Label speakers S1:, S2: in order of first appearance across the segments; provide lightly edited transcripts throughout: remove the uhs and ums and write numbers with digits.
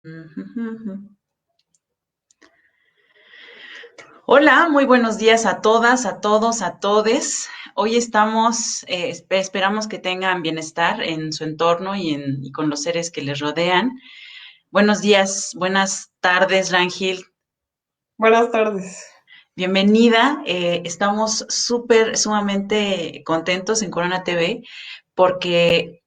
S1: Ujujujú. Hola, muy buenos días a todas, a todos, a todes. Hoy estamos, esperamos que tengan bienestar en su entorno y con los seres que les rodean. Buenos días, buenas tardes, Rangel.
S2: Buenas tardes.
S1: Bienvenida. Estamos sumamente contentos en Corona TV porque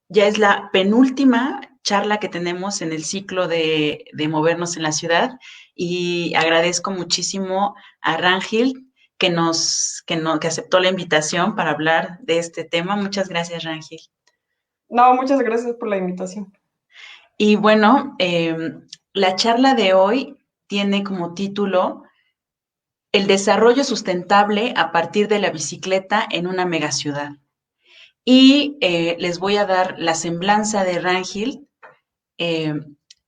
S1: ya es la penúltima charla que tenemos en el ciclo de movernos en la ciudad y agradezco muchísimo a Rangel que aceptó la invitación para hablar de este tema. Muchas gracias, Rangel.
S2: No, muchas gracias por la invitación.
S1: Y bueno, la charla de hoy tiene como título El desarrollo sustentable a partir de la bicicleta en una megaciudad. Y les voy a dar la semblanza de Rangel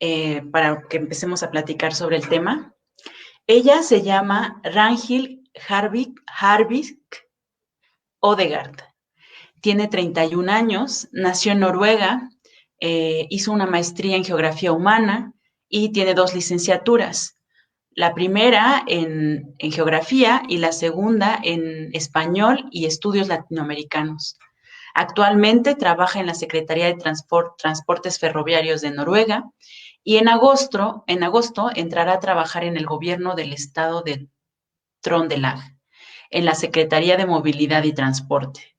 S1: eh, para que empecemos a platicar sobre el tema. Ella se llama Rangel Harvik Odegaard. Tiene 31 años, nació en Noruega, hizo una maestría en geografía humana y tiene dos licenciaturas. La primera en geografía y la segunda en español y estudios latinoamericanos. Actualmente trabaja en la Secretaría de Transportes Ferroviarios de Noruega y en agosto entrará a trabajar en el gobierno del estado de Trondelag, en la Secretaría de Movilidad y Transporte.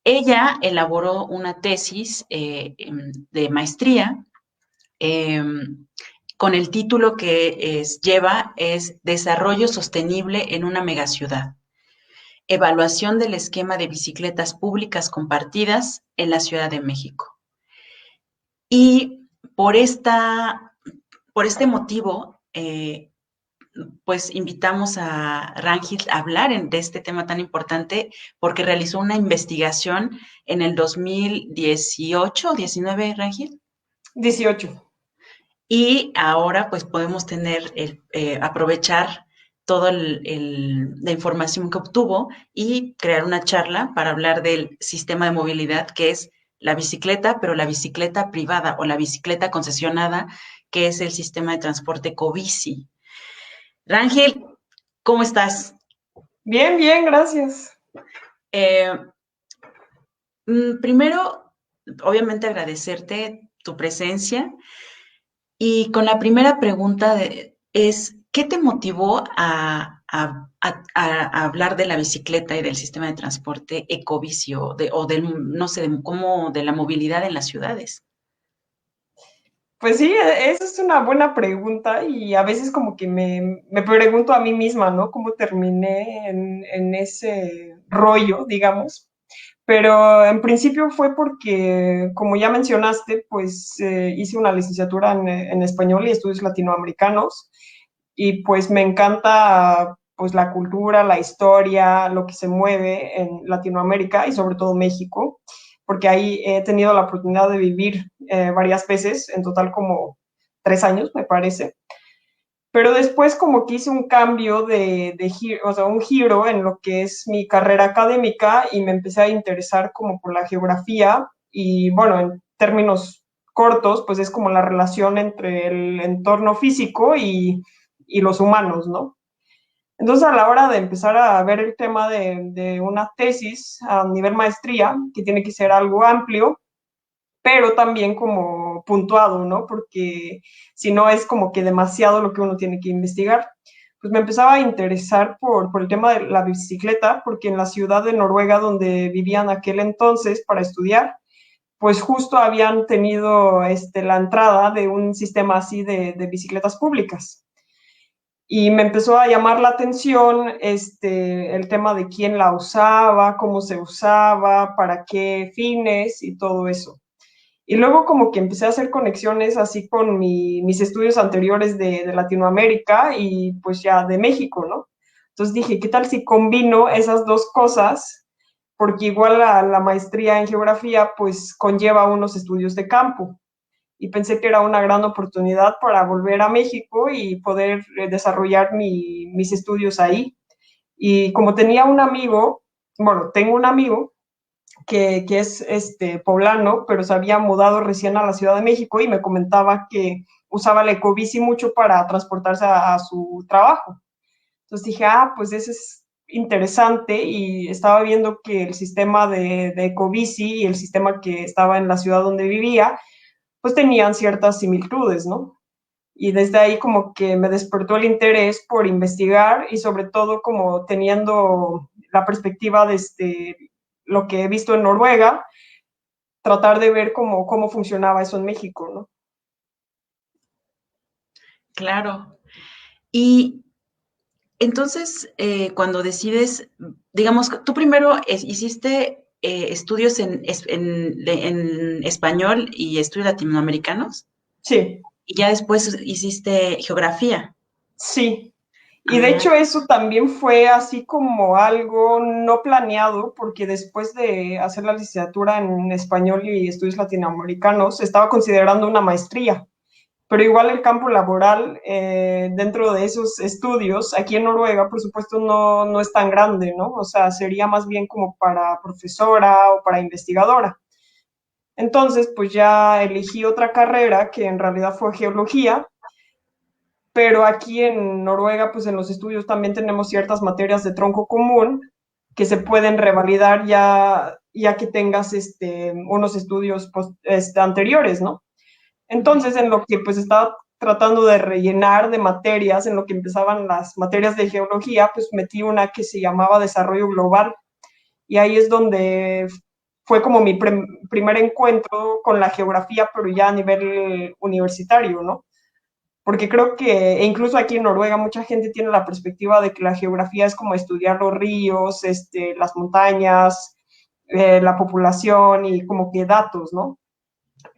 S1: Ella elaboró una tesis de maestría eh, con el título que lleva es Desarrollo Sostenible en una Megaciudad. Evaluación del esquema de bicicletas públicas compartidas en la Ciudad de México. Y por este motivo, pues invitamos a Rangel a hablar de este tema tan importante porque realizó una investigación en el 2018 o 19, Rangel,
S2: 18.
S1: y ahora pues podemos aprovechar toda la información que obtuvo y crear una charla para hablar del sistema de movilidad que es la bicicleta, pero la bicicleta privada o la bicicleta concesionada, que es el sistema de transporte Covici. Rangel, ¿cómo estás?
S2: Bien, bien, gracias.
S1: Eh, Primero, obviamente agradecerte tu presencia y con la primera pregunta es, ¿qué te motivó a hablar de la bicicleta y del sistema de transporte ecovicio o del, no sé, cómo, de la movilidad en las ciudades?
S2: Pues sí, esa es una buena pregunta y a veces como que me pregunto a mí misma, ¿no? ¿Cómo terminé en ese rollo, digamos? Pero en principio fue porque, como ya mencionaste, pues hice una licenciatura en español y estudios latinoamericanos y pues me encanta pues la cultura, la historia, lo que se mueve en Latinoamérica y sobre todo México, porque ahí he tenido la oportunidad de vivir varias veces, en total como 3 años me parece. Pero después como que hice un cambio de giro, o sea, un giro en lo que es mi carrera académica y me empecé a interesar como por la geografía y bueno, en términos cortos, pues es como la relación entre el entorno físico y los humanos, ¿no? Entonces, a la hora de empezar a ver el tema de una tesis a nivel maestría, que tiene que ser algo amplio, pero también como puntuado, ¿no? Porque si no es como que demasiado lo que uno tiene que investigar. Pues me empezaba a interesar por el tema de la bicicleta, porque en la ciudad de Noruega donde vivían aquel entonces para estudiar, pues justo habían tenido la entrada de un sistema así de bicicletas públicas. Y me empezó a llamar la atención el tema de quién la usaba, cómo se usaba, para qué fines y todo eso. Y luego como que empecé a hacer conexiones así con mis estudios anteriores de Latinoamérica y pues ya de México, ¿no? Entonces dije, ¿qué tal si combino esas dos cosas? Porque igual la maestría en geografía pues conlleva unos estudios de campo y pensé que era una gran oportunidad para volver a México y poder desarrollar mis estudios ahí. Y como tenía un amigo, bueno, tengo un amigo que es poblano, pero se había mudado recién a la Ciudad de México y me comentaba que usaba la ecobici mucho para transportarse a su trabajo. Entonces dije, pues ese es interesante y estaba viendo que el sistema de ecobici y el sistema que estaba en la ciudad donde vivía, pues tenían ciertas similitudes, ¿no? Y desde ahí como que me despertó el interés por investigar y sobre todo como teniendo la perspectiva de lo que he visto en Noruega, tratar de ver cómo funcionaba eso en México, ¿no?
S1: Claro. Y entonces, cuando decides, digamos, tú primero hiciste estudios en español y estudios latinoamericanos,
S2: Sí,
S1: y ya después hiciste geografía.
S2: sí. Y de
S1: Ah,
S2: hecho eso también fue así como algo no planeado, porque después de hacer la licenciatura en español y estudios latinoamericanos, estaba considerando una maestría. Pero igual el campo laboral dentro de esos estudios, aquí en Noruega, por supuesto, no es tan grande, ¿no? O sea, sería más bien como para profesora o para investigadora. Entonces, pues ya elegí otra carrera que en realidad fue geología, pero aquí en Noruega, pues en los estudios también tenemos ciertas materias de tronco común que se pueden revalidar ya que tengas unos estudios anteriores, ¿no?
S1: ok.
S2: Entonces, en lo que pues estaba tratando de rellenar de materias, en lo que empezaban las materias de geología, pues metí una que se llamaba Desarrollo Global. Y ahí es donde fue como mi primer encuentro con la geografía, pero ya a nivel universitario, ¿no? Porque creo que, e incluso aquí en Noruega, mucha gente tiene la perspectiva de que la geografía es como estudiar los ríos, las montañas, la población y como que datos, ¿no?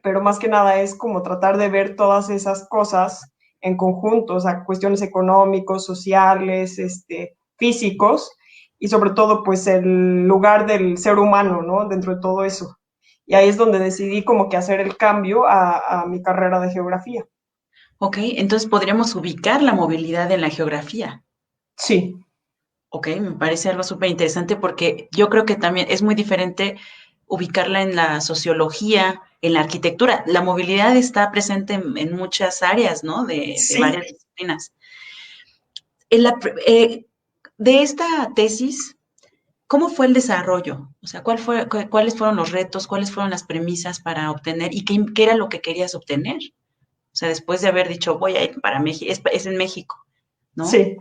S2: Pero más que nada es como tratar de ver todas esas cosas en conjunto, o sea, cuestiones económicos, sociales, físicos, y sobre todo, pues, el lugar del ser humano, ¿no? Dentro de todo eso. Y ahí es donde decidí como que hacer el cambio a mi carrera de geografía.
S1: Ok, entonces podríamos ubicar la movilidad en la geografía.
S2: Sí,
S1: Ok, me parece algo súper interesante porque yo creo que también es muy diferente ubicarla en la sociología, en la arquitectura. La movilidad está presente en muchas áreas, ¿no? De
S2: sí.
S1: varias disciplinas. En de esta tesis, ¿cómo fue el desarrollo? O sea, cuáles fueron los retos, cuáles fueron las premisas para obtener y qué era lo que querías obtener? O sea, después de haber dicho, voy a ir para México, es en México, ¿no?
S2: Sí.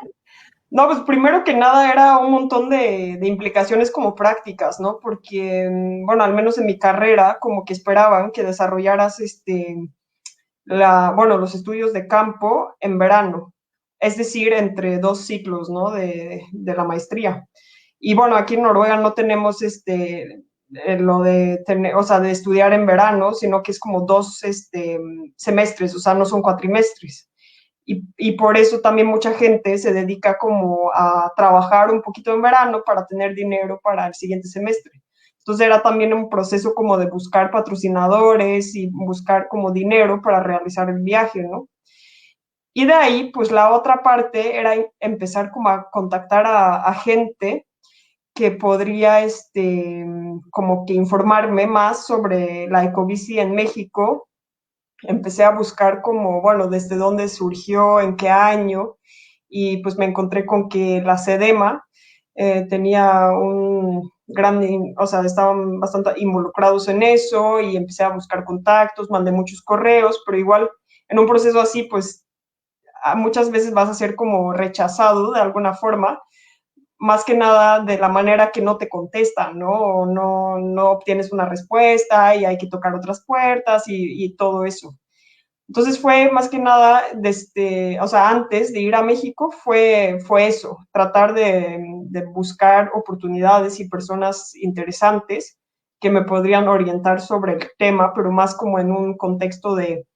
S2: No, pues primero que nada era un montón de implicaciones como prácticas, ¿no? Porque, bueno, al menos en mi carrera, como que esperaban que desarrollaras bueno, los estudios de campo en verano, es decir, entre dos ciclos, ¿no? De la maestría. Y bueno, aquí en Noruega no tenemos lo de tener, o sea, de estudiar en verano, sino que es como dos semestres, o sea, no son cuatrimestres. Y por eso también mucha gente se dedica como a trabajar un poquito en verano para tener dinero para el siguiente semestre. Entonces era también un proceso como de buscar patrocinadores y buscar como dinero para realizar el viaje, ¿no? Y de ahí, pues la otra parte era empezar como a contactar a gente que podría, como que informarme más sobre la ecobici en México. Empecé a buscar como, bueno, desde dónde surgió, en qué año, y pues me encontré con que la SEDEMA tenía un gran, o sea, estaban bastante involucrados en eso y empecé a buscar contactos, mandé muchos correos, pero igual en un proceso así, pues muchas veces vas a ser como rechazado de alguna forma, más que nada de la manera que no te contestan, ¿no? O no obtienes una respuesta y hay que tocar otras puertas y todo eso. Entonces fue más que nada, o sea, antes de ir a México fue eso, tratar de buscar oportunidades y personas interesantes que me podrían orientar sobre el tema, pero más como en un contexto de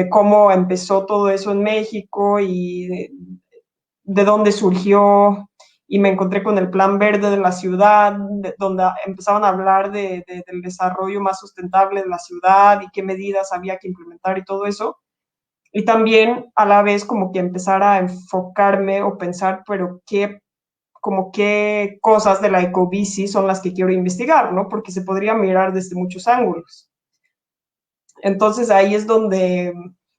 S2: cómo empezó todo eso en México y de dónde surgió, y me encontré con el plan verde de la ciudad, donde empezaban a hablar del desarrollo más sustentable de la ciudad y qué medidas había que implementar y todo eso. Y también a la vez como que empezar a enfocarme o pensar, pero como qué cosas de la ecobici son las que quiero investigar, ¿no? Porque se podría mirar desde muchos ángulos. Entonces ahí es donde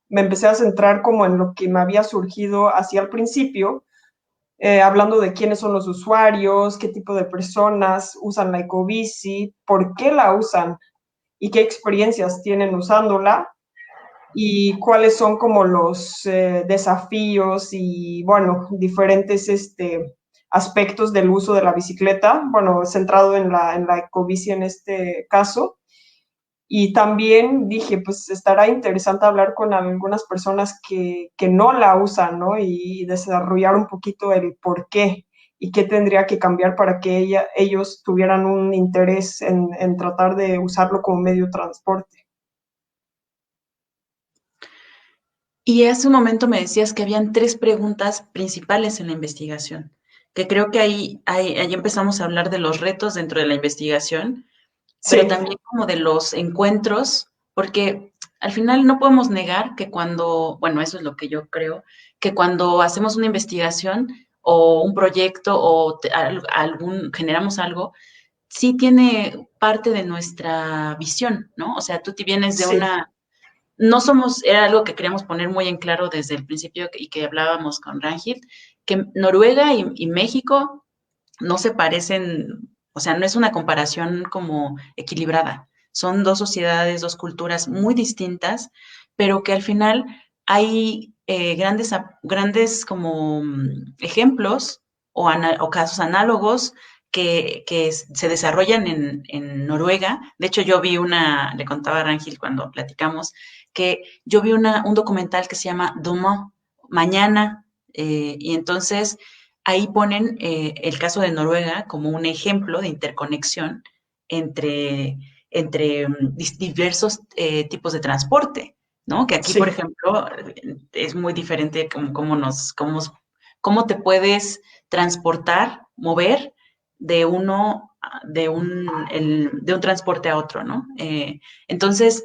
S2: me empecé a centrar como en lo que me había surgido hacia el principio, hablando de quiénes son los usuarios, qué tipo de personas usan la ecobici, por qué la usan y qué experiencias tienen usándola y cuáles son como los desafíos y, bueno, diferentes aspectos del uso de la bicicleta, bueno, centrado en la ecobici en este caso. Y también dije, pues estará interesante hablar con algunas personas que no la usan, ¿no? Y desarrollar un poquito el por qué y qué tendría que cambiar para que ellos tuvieran un interés en tratar de usarlo como medio de transporte.
S1: Y hace un momento me decías que habían tres preguntas principales en la investigación, que creo que ahí empezamos a hablar de los retos dentro de la investigación, pero
S2: Sí,
S1: también como de los encuentros, porque al final no podemos negar que cuando, bueno, eso es lo que yo creo, que cuando hacemos una investigación o un proyecto o generamos algo, sí tiene parte de nuestra visión, ¿no? O sea, tú te vienes de
S2: sí,
S1: una, no somos, era algo que queríamos poner muy en claro desde el principio y que hablábamos con Rangel, que Noruega y México no se parecen, o sea, no es una comparación como equilibrada. Son dos sociedades, dos culturas muy distintas, pero que al final hay grandes como ejemplos o casos análogos que se desarrollan en Noruega. De hecho, yo vi le contaba a Rangel cuando platicamos, que yo vi un documental que se llama Demain, Mañana, y entonces ahí ponen el caso de Noruega como un ejemplo de interconexión entre, entre diversos tipos de transporte, ¿no? Que aquí, por
S2: sí,
S1: ejemplo, es muy diferente cómo te puedes transportar, mover de de un transporte a otro, ¿no? Entonces,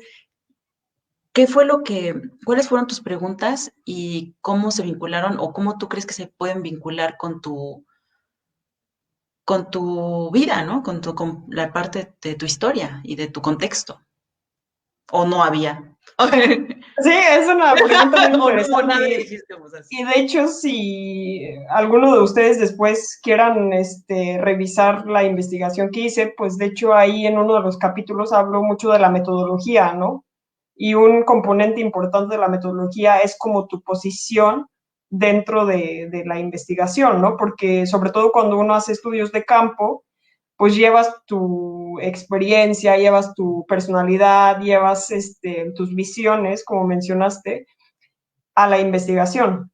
S1: cuáles fueron tus preguntas y cómo se vincularon o cómo tú crees que se pueden vincular con tu vida, ¿no? Con la parte de tu historia y de tu contexto? ¿O no había?
S2: sí, es una pregunta muy
S1: ¿O no hubo
S2: interesante
S1: nada y dijiste, pues así?
S2: y de hecho si alguno de ustedes después quieran revisar la investigación que hice, pues de hecho ahí en uno de los capítulos hablo mucho de la metodología, ¿no? Y un componente importante de la metodología es como tu posición dentro de la investigación, ¿no? Porque sobre todo cuando uno hace estudios de campo, pues llevas tu experiencia, llevas tu personalidad, llevas tus visiones, como mencionaste, a la investigación.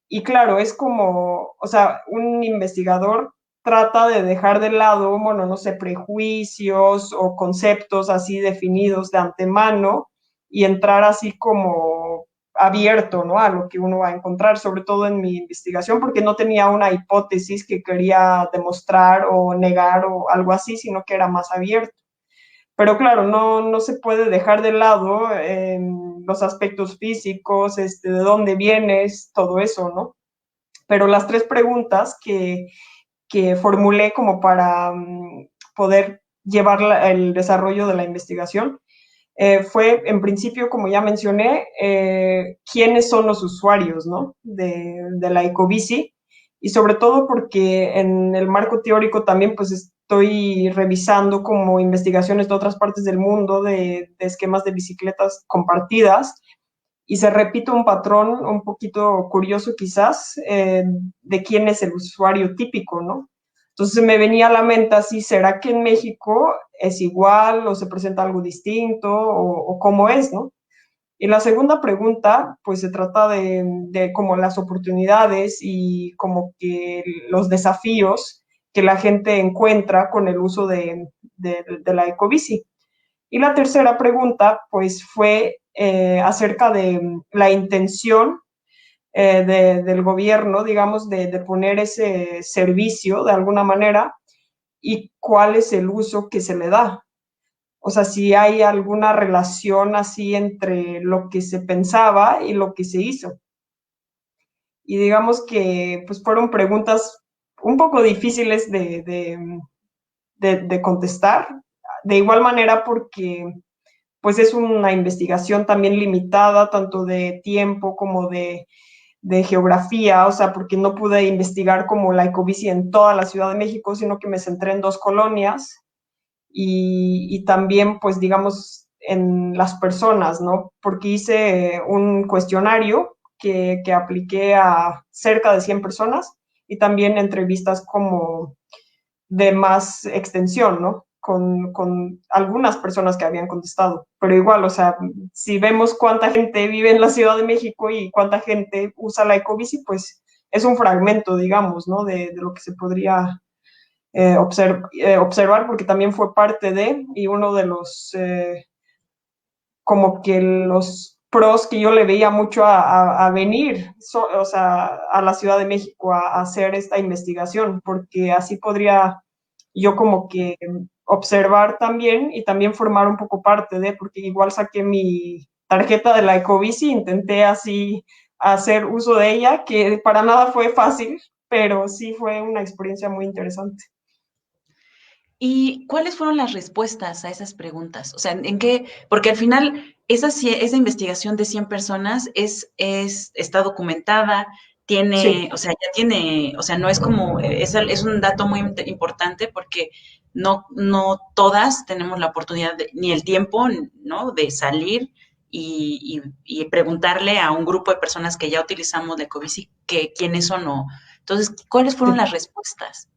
S2: Y claro, es como, o sea, un investigador trata de dejar de lado, bueno, no sé, prejuicios o conceptos así definidos de antemano y entrar así como abierto, ¿no? A lo que uno va a encontrar, sobre todo en mi investigación, porque no tenía una hipótesis que quería demostrar o negar o algo así, sino que era más abierto. Pero claro, no se puede dejar de lado los aspectos físicos, de dónde vienes, todo eso, ¿no? Pero las tres preguntas que formulé como para poder llevar el desarrollo de la investigación fue, en principio, como ya mencioné, quiénes son los usuarios, ¿no? De la ecobici y sobre todo porque en el marco teórico también pues estoy revisando como investigaciones de otras partes del mundo de esquemas de bicicletas compartidas y se repite un patrón un poquito curioso quizás de quién es el usuario típico, ¿no? Entonces me venía a la mente así, ¿será que en México es igual o se presenta algo distinto o cómo es, ¿no? Y la segunda pregunta, pues se trata de como las oportunidades y como que los desafíos que la gente encuentra con el uso de la ecobici. Y la tercera pregunta, pues fue acerca de la intención del gobierno, digamos, de poner ese servicio de alguna manera y cuál es el uso que se le da. O sea, si hay alguna relación así entre lo que se pensaba y lo que se hizo. Y digamos que pues fueron preguntas un poco difíciles de contestar. De igual manera porque pues es una investigación también limitada, tanto de tiempo como de geografía, o sea, porque no pude investigar como la ecobici en toda la Ciudad de México, sino que me centré en 2 colonias y también, pues, digamos, en las personas, ¿no? Porque hice un cuestionario que apliqué a cerca de 100 personas y también entrevistas como de más extensión, ¿no? Con algunas personas que habían contestado. Pero igual, o sea, si vemos cuánta gente vive en la Ciudad de México y cuánta gente usa la ecobici, pues es un fragmento, digamos, ¿no? De lo que se podría observar, porque también fue parte de, y uno de los, como que los pros que yo le veía mucho a venir, o sea, a la Ciudad de México a hacer esta investigación, porque así podría yo como que observar también y también formar un poco parte de, porque igual saqué mi tarjeta de la Ecobici, intenté así hacer uso de ella, que para nada fue fácil, pero sí fue una experiencia muy interesante.
S1: ¿Y cuáles fueron las respuestas a esas preguntas? O sea, ¿en qué? Porque al final esa investigación de 100 personas está documentada,
S2: Sí.
S1: tiene, o sea, ya tiene, o sea, no es como, es un dato muy importante porque no todas tenemos la oportunidad ni el tiempo, ¿no? De salir y preguntarle a un grupo de personas que ya utilizamos de Ecobici que quiénes son o. Entonces, ¿cuáles fueron
S2: Sí.
S1: las respuestas?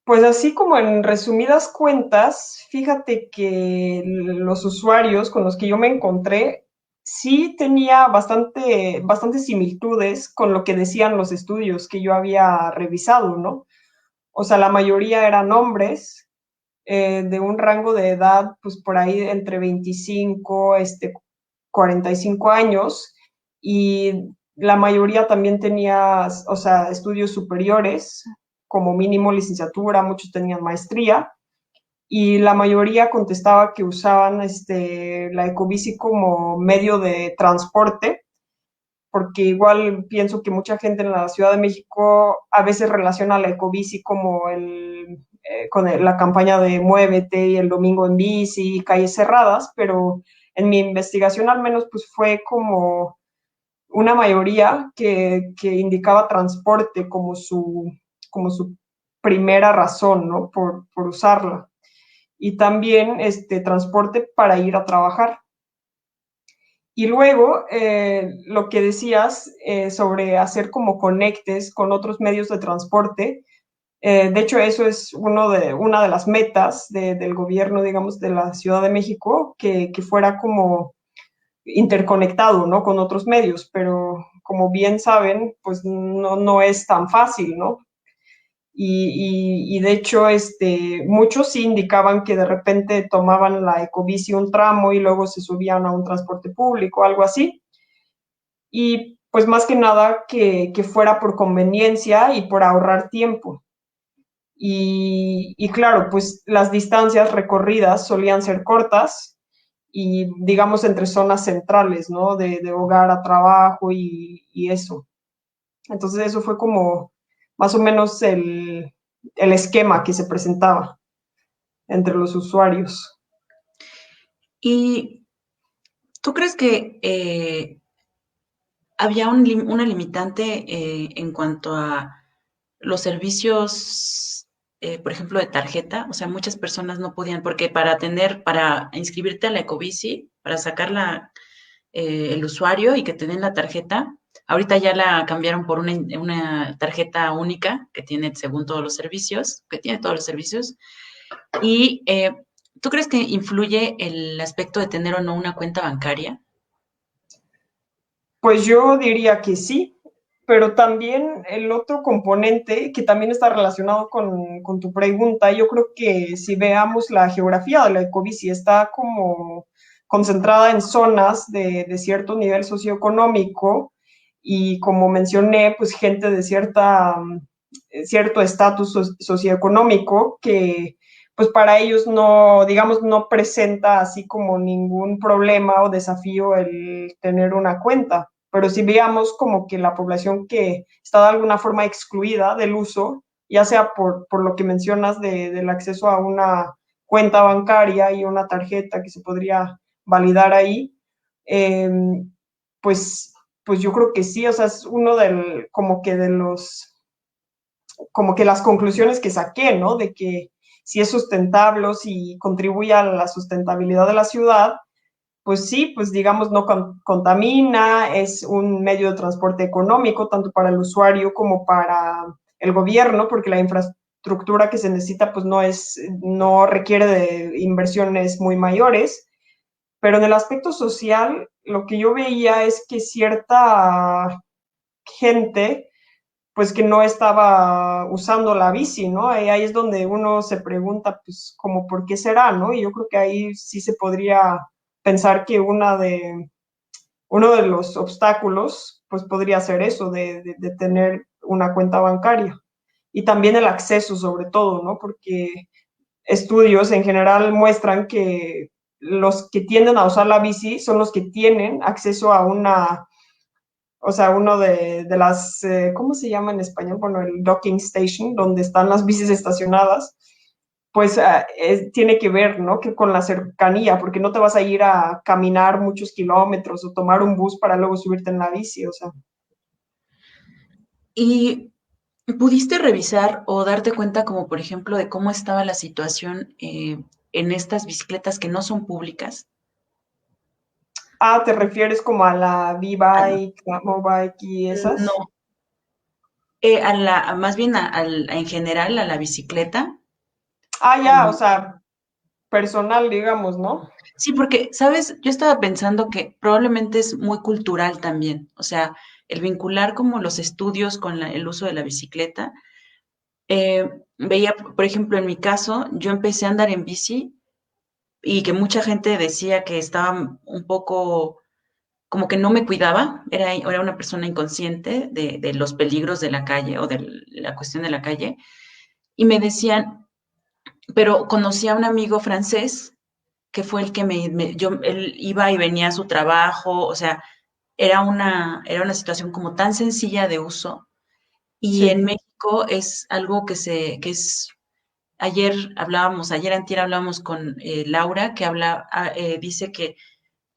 S2: Pues así como en resumidas cuentas, fíjate que los usuarios con los que yo me encontré sí tenía bastantes similitudes con lo que decían los estudios que yo había revisado, ¿no? O sea, la mayoría eran hombres de un rango de edad, pues por ahí entre 25, 45 años, y la mayoría también tenía, o sea, estudios superiores, como mínimo licenciatura, muchos tenían maestría, y la mayoría contestaba que usaban la ecobici como medio de transporte, porque igual pienso que mucha gente en la Ciudad de México a veces relaciona la ecobici como la campaña de Muévete y el domingo en bici, calles cerradas, pero en mi investigación al menos pues fue como una mayoría que indicaba transporte como su primera razón, ¿no? Por usarla. Y también transporte para ir a trabajar. Y luego, lo que decías sobre hacer como conectes con otros medios de transporte, de hecho eso es una de las metas del gobierno, digamos, de la Ciudad de México, que fuera como interconectado, ¿no? Con otros medios, pero como bien saben, pues no es tan fácil, ¿no? Y de hecho, muchos sí indicaban que de repente tomaban la ecobici un tramo y luego se subían a un transporte público, algo así. Y pues más que nada que fuera por conveniencia y por ahorrar tiempo. Y claro, pues las distancias recorridas solían ser cortas y digamos entre zonas centrales, ¿no? De hogar a trabajo y eso. Entonces eso fue como más o menos el esquema que se presentaba entre los usuarios.
S1: ¿Y tú crees que había una limitante en cuanto a los servicios, por ejemplo, de tarjeta? O sea, muchas personas no podían, porque para inscribirte a la Ecobici, para sacar el usuario y que te den la tarjeta, ahorita ya la cambiaron por una tarjeta única que tiene según todos los servicios, que tiene todos los servicios. Y ¿tú crees que influye el aspecto de tener o no una cuenta bancaria?
S2: Pues yo diría que sí, pero también el otro componente que también está relacionado con tu pregunta, yo creo que si veamos la geografía de la ecobici, está como concentrada en zonas de cierto nivel socioeconómico y como mencioné, pues gente de cierto estatus socioeconómico que pues para ellos no, digamos, no presenta así como ningún problema o desafío el tener una cuenta. pero si veamos como que la población que está de alguna forma excluida del uso, ya sea por lo que mencionas del acceso a una cuenta bancaria y una tarjeta que se podría validar ahí, eh, pues, pues yo creo que sí, o sea, es uno como que de como que las conclusiones que saqué, ¿no? De que si es sustentable, si contribuye a la sustentabilidad de la ciudad, pues sí, pues digamos no contamina, es un medio de transporte económico, tanto para el usuario como para el gobierno, porque la infraestructura que se necesita pues no requiere de inversiones muy mayores, pero en el aspecto social lo que yo veía es que cierta gente pues que no estaba usando la bici, ¿no? Ahí es donde uno se pregunta, pues, como, ¿por qué será, no? Y yo creo que ahí sí se podría pensar que uno de los obstáculos, pues, podría ser eso, de tener una cuenta bancaria. Y también el acceso, sobre todo, ¿no? Porque estudios en general muestran que los que tienden a usar la bici son los que tienen acceso a o sea, uno ¿cómo se llama en español? Bueno, el docking station, donde están las bicis estacionadas, pues tiene que ver, ¿no? Que con la cercanía, porque no te vas a ir a caminar muchos kilómetros o tomar un bus para luego subirte en la bici, o sea.
S1: ¿Y pudiste revisar o darte cuenta como por ejemplo de cómo estaba la situación en estas bicicletas que no son públicas?
S2: Ah, ¿te refieres como a la V-Bike, la Mobike y esas?
S1: No, más bien en general a la bicicleta,
S2: Ah, ya, o
S1: como,
S2: sea, personal, digamos, ¿no?
S1: sí, porque, ¿sabes? Yo estaba pensando que probablemente es muy cultural también, o sea, el vincular como los estudios con el uso de la bicicleta. Veía, por ejemplo, en mi caso, yo empecé a andar en bici y que mucha gente decía que estaba un poco como que no me cuidaba, era una persona inconsciente de los peligros de la calle o de la cuestión de la calle, y me decían, pero conocí a un amigo francés que fue el que él iba y venía a su trabajo, o sea, era una situación como tan sencilla de uso, y en
S2: Sí,
S1: México es algo que es ayer antier hablábamos con Laura, que dice que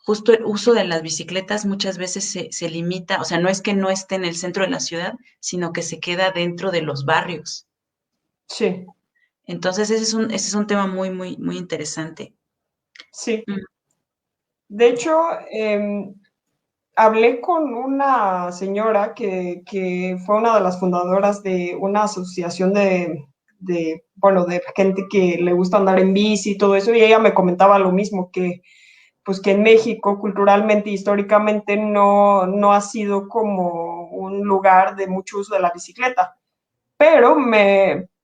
S1: justo el uso de las bicicletas muchas veces se limita, o sea, no es que no esté en el centro de la ciudad, sino que se queda dentro de los barrios.
S2: sí,
S1: Entonces, ese es un tema muy, muy, muy interesante.
S2: sí.
S1: Mm.
S2: De hecho, hablé con una señora que fue una de las fundadoras de una asociación bueno, de gente que le gusta andar en bici y todo eso, y ella me comentaba lo mismo, que pues que en México culturalmente, históricamente, no ha sido como un lugar de mucho uso de la bicicleta, pero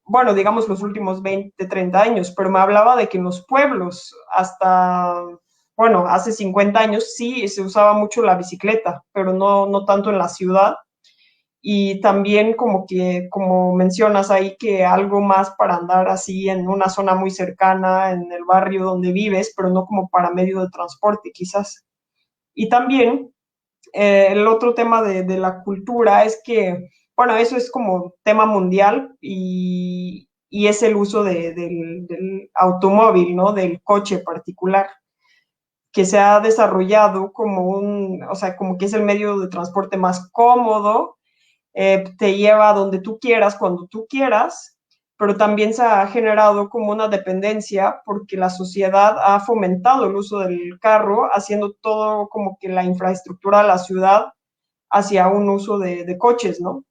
S2: bueno, digamos los últimos 20, 30 años, pero me hablaba de que en los pueblos hasta, bueno, hace 50 años sí se usaba mucho la bicicleta, pero no tanto en la ciudad. Y también como mencionas ahí, que algo más para andar así en una zona muy cercana, en el barrio donde vives, pero no como para medio de transporte quizás. Y también el otro tema de la cultura es que, bueno, eso es como tema mundial y es el uso del automóvil, ¿no? Del coche particular, que se ha desarrollado o sea, como que es el medio de transporte más cómodo, te lleva a donde tú quieras, cuando tú quieras, pero también se ha generado como una dependencia porque la sociedad ha fomentado el uso del carro, haciendo todo como que la infraestructura de la ciudad hacia un uso de coches, ¿no?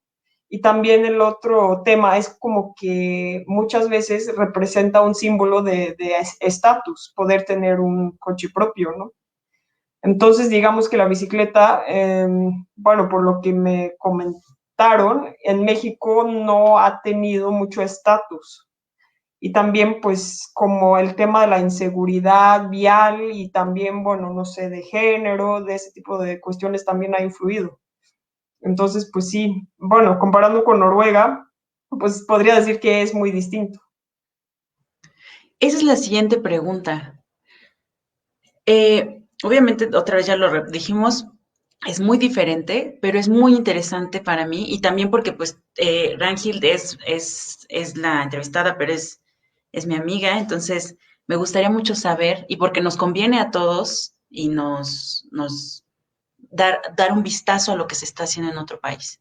S2: Y también el otro tema es como que muchas veces representa un símbolo de estatus, poder tener un coche propio, ¿no? Entonces, digamos que la bicicleta, bueno, por lo que me comentaron, en México no ha tenido mucho estatus. Y también, pues, como el tema de la inseguridad vial y también, bueno, no sé, de género, de ese tipo de cuestiones también ha influido. Entonces, pues sí, bueno, comparando con Noruega, pues podría decir que es muy distinto.
S1: Esa es la siguiente pregunta. Obviamente, otra vez ya lo dijimos, es muy diferente, pero es muy interesante para mí y también porque pues Rangel es la entrevistada, pero es mi amiga, entonces me gustaría mucho saber y porque nos conviene a todos y nos dar un vistazo a lo que se está haciendo en otro país.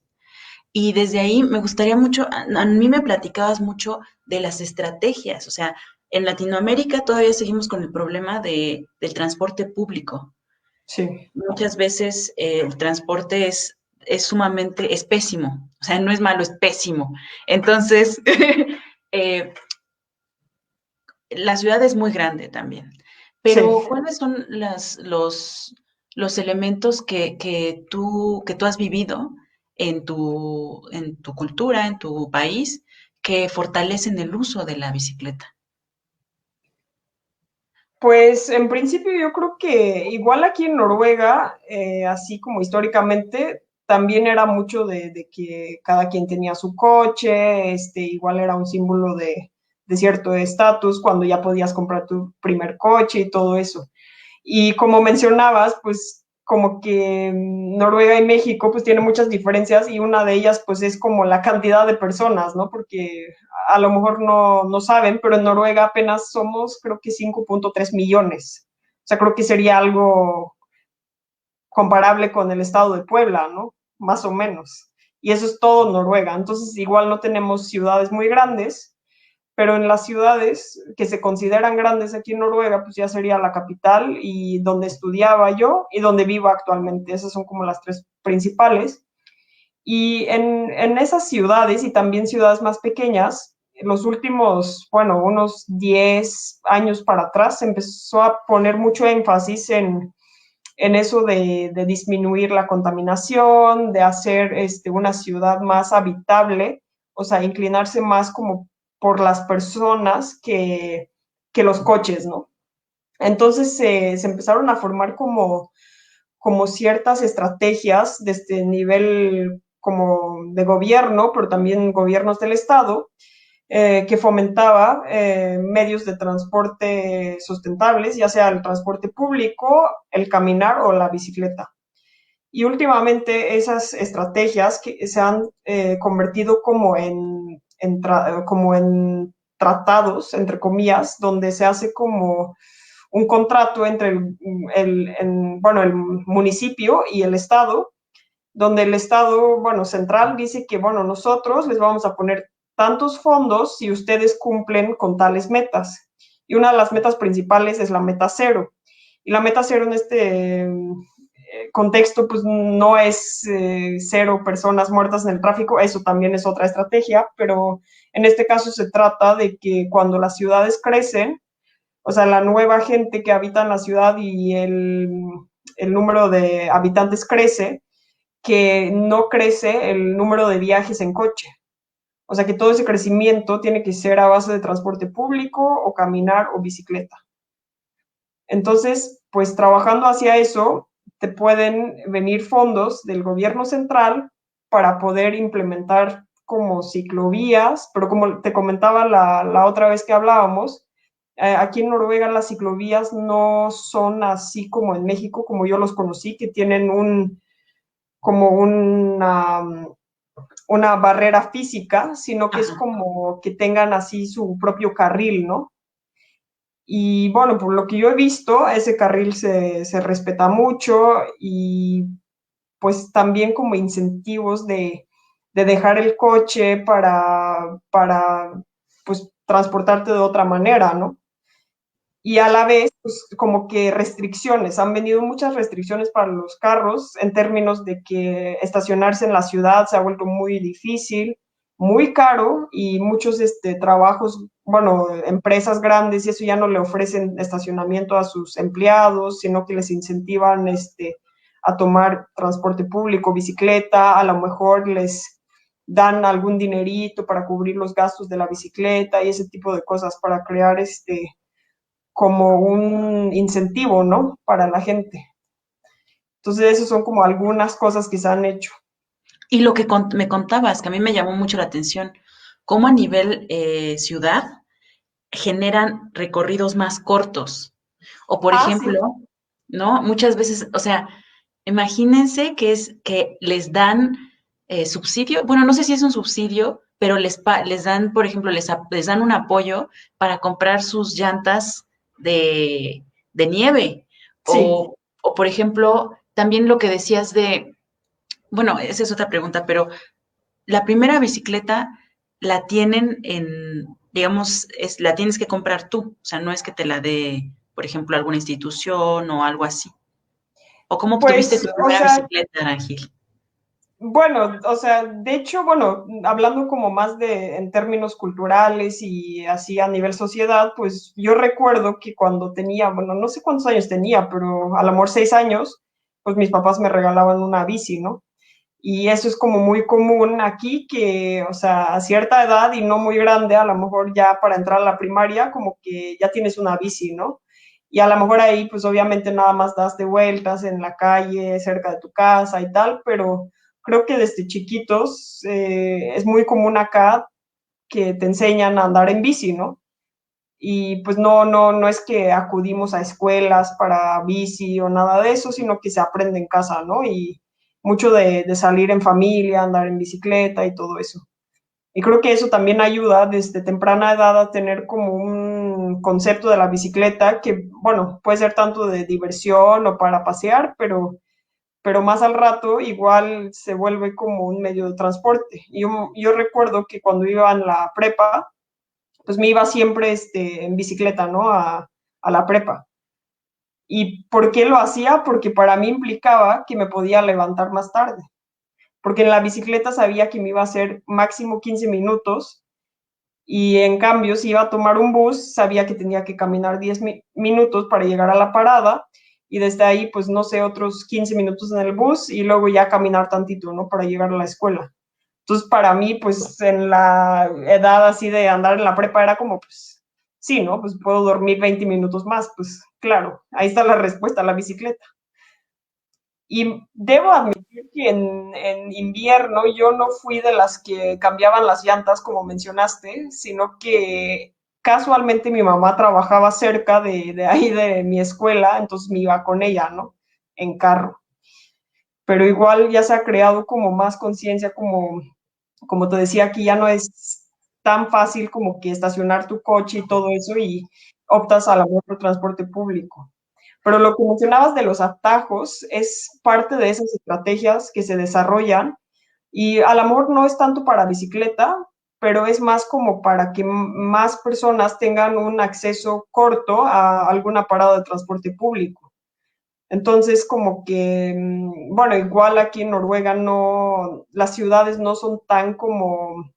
S1: Y desde ahí me gustaría mucho, a mí me platicabas mucho de las estrategias, o sea, en Latinoamérica todavía seguimos con el problema del transporte público.
S2: Sí,
S1: Muchas veces el transporte es pésimo, o sea, no es malo, es pésimo. Entonces, eh, la ciudad es muy grande también.
S2: sí.
S1: Pero, ¿cuáles son los elementos que tú has vivido en tu cultura, en tu país, que fortalecen el uso de la bicicleta?
S2: Pues en principio yo creo que igual aquí en Noruega, así como históricamente, también era mucho de que cada quien tenía su coche, igual era un símbolo de cierto estatus cuando ya podías comprar tu primer coche y todo eso. Y como mencionabas, pues como que Noruega y México pues tienen muchas diferencias y una de ellas pues es como la cantidad de personas, ¿no? Porque a lo mejor no saben, pero en Noruega apenas somos creo que 5.3 millones. O sea, creo que sería algo comparable con el estado de Puebla, ¿no? Más o menos. Y eso es todo Noruega. Entonces igual no tenemos ciudades muy grandes, pero en las ciudades que se consideran grandes aquí en Noruega, pues ya sería la capital y donde estudiaba yo y donde vivo actualmente. Esas son como las tres principales. Y en esas ciudades y también ciudades más pequeñas, en los últimos, bueno, unos 10 años para atrás, se empezó a poner mucho énfasis en eso de disminuir la contaminación, de hacer una ciudad más habitable, o sea, inclinarse más como por las personas que los coches, ¿no? Entonces se empezaron a formar como ciertas estrategias de este nivel como de gobierno, pero también gobiernos del Estado, que fomentaba medios de transporte sustentables, ya sea el transporte público, el caminar o la bicicleta. Y últimamente esas estrategias que se han convertido como en tratados, entre comillas, donde se hace como un contrato entre bueno, el municipio y el Estado, donde el Estado, bueno, central dice que, bueno, nosotros les vamos a poner tantos fondos si ustedes cumplen con tales metas. Y una de las metas principales es la meta cero. Y la meta cero en este contexto, pues no es cero personas muertas en el tráfico, eso también es otra estrategia, pero en este caso se trata de que cuando las ciudades crecen, o sea, la nueva gente que habita en la ciudad y el número de habitantes crece, que no crece el número de viajes en coche. O sea que todo ese crecimiento tiene que ser a base de transporte público o caminar o bicicleta. Entonces, pues trabajando hacia eso, te pueden venir fondos del gobierno central para poder implementar como ciclovías, pero como te comentaba la otra vez que hablábamos, aquí en Noruega las ciclovías no son así como en México, como yo los conocí, que tienen como una barrera física, sino que es
S1: Ajá.
S2: como que tengan así su propio carril, ¿no? Y bueno, por lo que yo he visto, ese carril se respeta mucho y pues también como incentivos de dejar el coche para pues transportarte de otra manera, ¿no? Y a la vez, pues como que restricciones, han venido muchas restricciones para los carros en términos de que estacionarse en la ciudad se ha vuelto muy difícil, muy caro y muchos trabajos, bueno, empresas grandes y eso ya no le ofrecen estacionamiento a sus empleados, sino que les incentivan a tomar transporte público, bicicleta, a lo mejor les dan algún dinerito para cubrir los gastos de la bicicleta y ese tipo de cosas para crear como un incentivo, ¿no? Para la gente. Entonces, esas son como algunas cosas que se han hecho.
S1: Y lo que me contabas, que a mí me llamó mucho la atención, cómo a nivel ciudad generan recorridos más cortos. O por
S2: Ah, sí,
S1: ejemplo, ¿no? Muchas veces, o sea, Imagínense que es que les dan subsidio, bueno, no sé si es un subsidio, pero les dan, por ejemplo, les dan un apoyo para comprar sus llantas de nieve.
S2: Sí,
S1: O, por ejemplo, también lo que decías bueno, esa es otra pregunta, pero la primera bicicleta la tienen digamos, la tienes que comprar tú, o sea, no es que te la dé, por ejemplo, alguna institución o algo así. ¿O cómo obtuviste
S2: pues,
S1: tu
S2: o
S1: primera
S2: sea,
S1: bicicleta, Ángel?
S2: bueno, o sea, de hecho, bueno, hablando como más de en términos culturales y así a nivel sociedad, pues yo recuerdo que cuando tenía, bueno, no sé cuántos años tenía, pero a lo mejor 6 años, pues mis papás me regalaban una bici, ¿no? Y eso es como muy común aquí, que, o sea, a cierta edad y no muy grande, a lo mejor ya para entrar a la primaria, como que ya tienes una bici, ¿no? Y a lo mejor ahí, pues obviamente nada más das de vueltas en la calle, cerca de tu casa y tal, pero creo que desde chiquitos es muy común acá que te enseñan a andar en bici, ¿no? Y pues no es que acudimos a escuelas para bici o nada de eso, sino que se aprende en casa, ¿no? Y mucho de salir en familia, andar en bicicleta y todo eso. Y creo que eso también ayuda desde temprana edad a tener como un concepto de la bicicleta que, bueno, puede ser tanto de diversión o para pasear, pero más al rato igual se vuelve como un medio de transporte. Y yo recuerdo que cuando iba en la prepa, pues me iba siempre en bicicleta, ¿no? A la prepa. ¿Y por qué lo hacía? Porque para mí implicaba que me podía levantar más tarde. Porque en la bicicleta sabía que me iba a hacer máximo 15 minutos y en cambio si iba a tomar un bus sabía que tenía que caminar 10 minutos para llegar a la parada y desde ahí pues no sé, otros 15 minutos en el bus y luego ya caminar tantito, ¿no? Para llegar a la escuela. Entonces, para mí, pues en la edad así de andar en la prepa era como, pues, sí, ¿no? Pues puedo dormir 20 minutos más, pues claro, ahí está la respuesta, la bicicleta. Y debo admitir que en invierno yo no fui de las que cambiaban las llantas, como mencionaste, sino que casualmente mi mamá trabajaba cerca de ahí de mi escuela, entonces me iba con ella, ¿no? En carro. Pero igual ya se ha creado como más conciencia, como te decía, aquí ya no es tan fácil como que estacionar tu coche y todo eso y optas a la mejor por transporte público. Pero lo que mencionabas de los atajos es parte de esas estrategias que se desarrollan y a lo mejor no es tanto para bicicleta, pero es más como para que más personas tengan un acceso corto a alguna parada de transporte público. Entonces, como que, bueno, igual aquí en Noruega no, las ciudades no son tan como,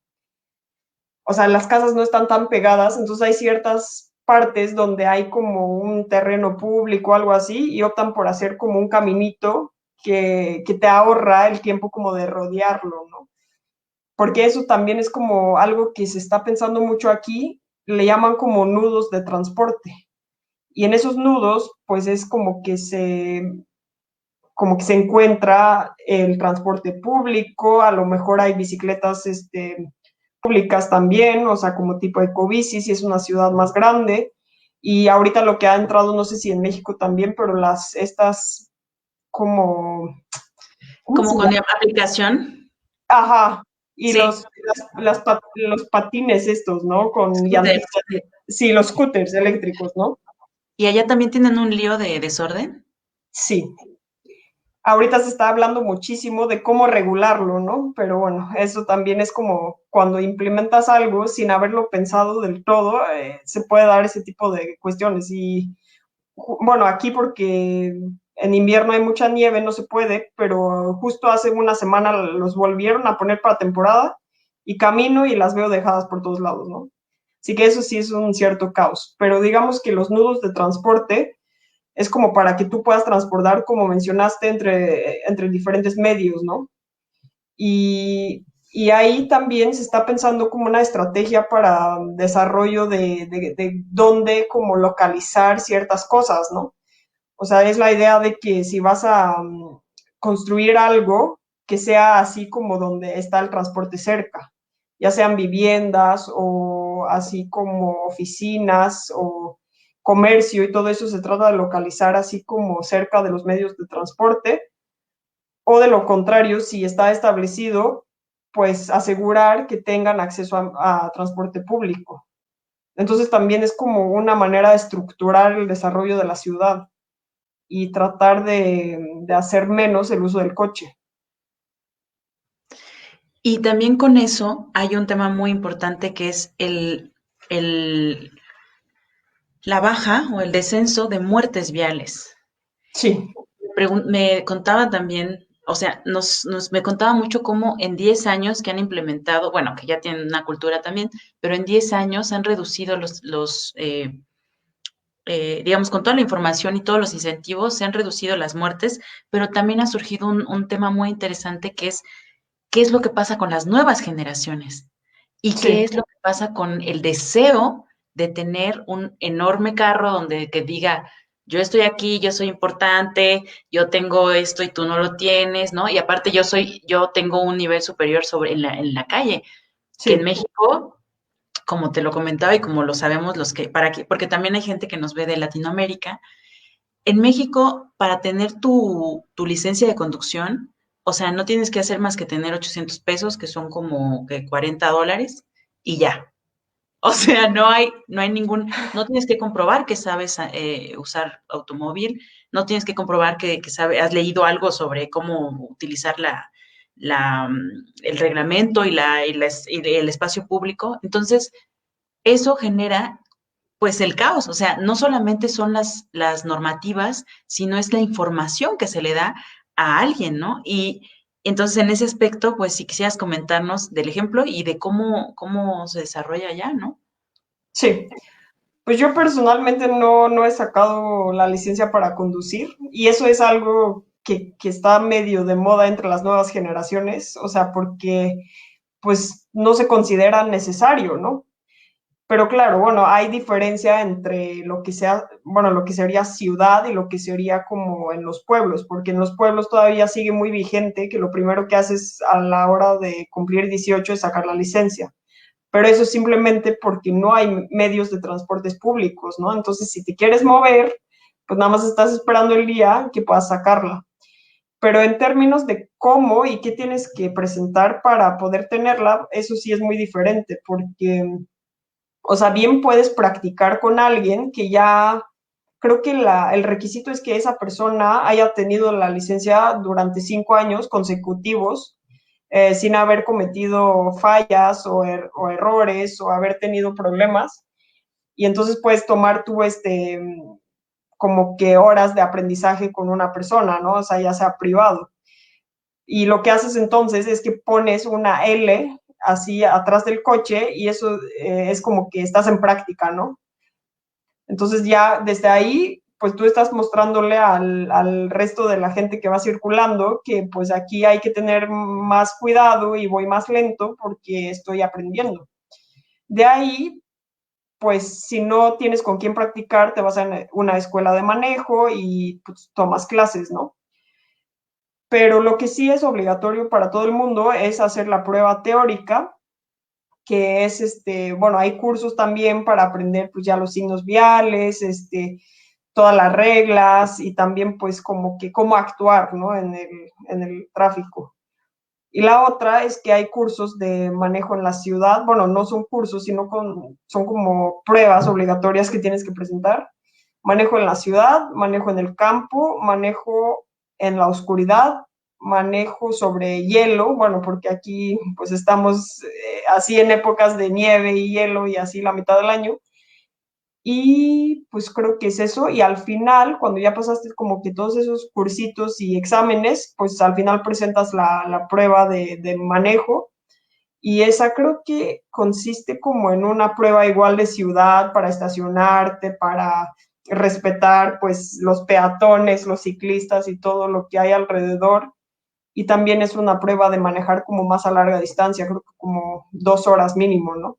S2: o sea, las casas no están tan pegadas, entonces hay ciertas partes donde hay como un terreno público o algo así y optan por hacer como un caminito que te ahorra el tiempo como de rodearlo, ¿no? Porque eso también es como algo que se está pensando mucho aquí, le llaman como nudos de transporte. Y en esos nudos, pues es como que se encuentra el transporte público, a lo mejor hay bicicletas públicas también, o sea, como tipo ecobici, si es una ciudad más grande. Y ahorita lo que ha entrado, no sé si en México también, pero estas como, ¿cómo
S1: Como
S2: se
S1: con
S2: llama?
S1: la aplicación,
S2: Ajá, y
S1: sí,
S2: los patines estos, ¿no? Con
S1: scooter.
S2: llantitas, sí, los scooters eléctricos, ¿no?
S1: ¿Y allá también tienen un lío de desorden?
S2: Sí, ahorita se está hablando muchísimo de cómo regularlo, ¿no? Pero bueno, eso también es como cuando implementas algo sin haberlo pensado del todo, se puede dar ese tipo de cuestiones. Y bueno, aquí porque en invierno hay mucha nieve, no se puede, pero justo hace una semana los volvieron a poner para temporada y camino y las veo dejadas por todos lados, ¿no? Así que eso sí es un cierto caos. Pero digamos que los nudos de transporte es como para que tú puedas transportar, como mencionaste, entre diferentes medios, ¿no? Y ahí también se está pensando como una estrategia para desarrollo de dónde como localizar ciertas cosas, ¿no? O sea, es la idea de que si vas a construir algo, que sea así como donde está el transporte cerca, ya sean viviendas o así como oficinas o comercio y todo eso se trata de localizar así como cerca de los medios de transporte o de lo contrario, si está establecido, pues asegurar que tengan acceso a transporte público. Entonces también es como una manera de estructurar el desarrollo de la ciudad y tratar de hacer menos el uso del coche.
S1: Y también con eso hay un tema muy importante que es el, la baja o el descenso de muertes viales.
S2: Sí,
S1: Me contaba también, o sea, me contaba mucho cómo en 10 años que han implementado, bueno, que ya tienen una cultura también, pero en 10 años han reducido digamos, con toda la información y todos los incentivos, se han reducido las muertes, pero también ha surgido un tema muy interesante que es qué es lo que pasa con las nuevas generaciones y qué
S2: sí,
S1: es lo que pasa con el deseo de tener un enorme carro donde que diga, yo estoy aquí, yo soy importante, yo tengo esto y tú no lo tienes, ¿no? Y aparte yo tengo un nivel superior en la calle, que en
S2: sí,
S1: México, como te lo comentaba y como lo sabemos porque también hay gente que nos ve de Latinoamérica, en México, para tener tu licencia de conducción, o sea, no tienes que hacer más que tener 800 pesos, que son como que $40, y ya. O sea, no hay no tienes que comprobar que sabes usar automóvil, no tienes que comprobar que has leído algo sobre cómo utilizar el reglamento y el espacio público. Entonces, eso genera pues el caos, o sea, no solamente son las normativas, sino es la información que se le da a alguien, ¿no? Y entonces en ese aspecto, pues si quisieras comentarnos del ejemplo y de cómo se desarrolla allá, ¿no?
S2: sí. Pues yo personalmente no he sacado la licencia para conducir y eso es algo que está medio de moda entre las nuevas generaciones, o sea, porque pues no se considera necesario, ¿no? Pero claro, bueno, hay diferencia entre lo que sea, bueno, lo que sería ciudad y lo que sería como en los pueblos, porque en los pueblos todavía sigue muy vigente que lo primero que haces a la hora de cumplir 18 es sacar la licencia. Pero eso es simplemente porque no hay medios de transportes públicos, ¿no? Entonces, si te quieres mover, pues nada más estás esperando el día que puedas sacarla. Pero en términos de cómo y qué tienes que presentar para poder tenerla, eso sí es muy diferente, porque o sea, bien puedes practicar con alguien que ya, creo que el requisito es que esa persona haya tenido la licencia durante 5 años consecutivos, sin haber cometido fallas o errores o haber tenido problemas. Y entonces puedes tomar tú como que horas de aprendizaje con una persona, ¿no? O sea, ya sea privado. Y lo que haces entonces es que pones una L así atrás del coche y eso es como que estás en práctica, ¿no? Entonces ya desde ahí, pues tú estás mostrándole al resto de la gente que va circulando que pues aquí hay que tener más cuidado y voy más lento porque estoy aprendiendo. De ahí, pues si no tienes con quién practicar, te vas a una escuela de manejo y pues, tomas clases, ¿no? Pero lo que sí es obligatorio para todo el mundo es hacer la prueba teórica, que es, bueno, hay cursos también para aprender pues ya los signos viales, todas las reglas y también pues como que cómo actuar, ¿no? En el tráfico. Y la otra es que hay cursos de manejo en la ciudad, bueno, no son cursos, sino son como pruebas obligatorias que tienes que presentar. Manejo en la ciudad, manejo en el campo, manejo en la oscuridad, manejo sobre hielo, bueno, porque aquí pues estamos así en épocas de nieve y hielo y así la mitad del año. Y pues creo que es eso. Y al final, cuando ya pasaste como que todos esos cursitos y exámenes, pues al final presentas la prueba de manejo. Y esa creo que consiste como en una prueba igual de ciudad para estacionarte, para respetar pues los peatones, los ciclistas y todo lo que hay alrededor. Y también es una prueba de manejar como más a larga distancia, creo que como 2 horas mínimo, ¿no?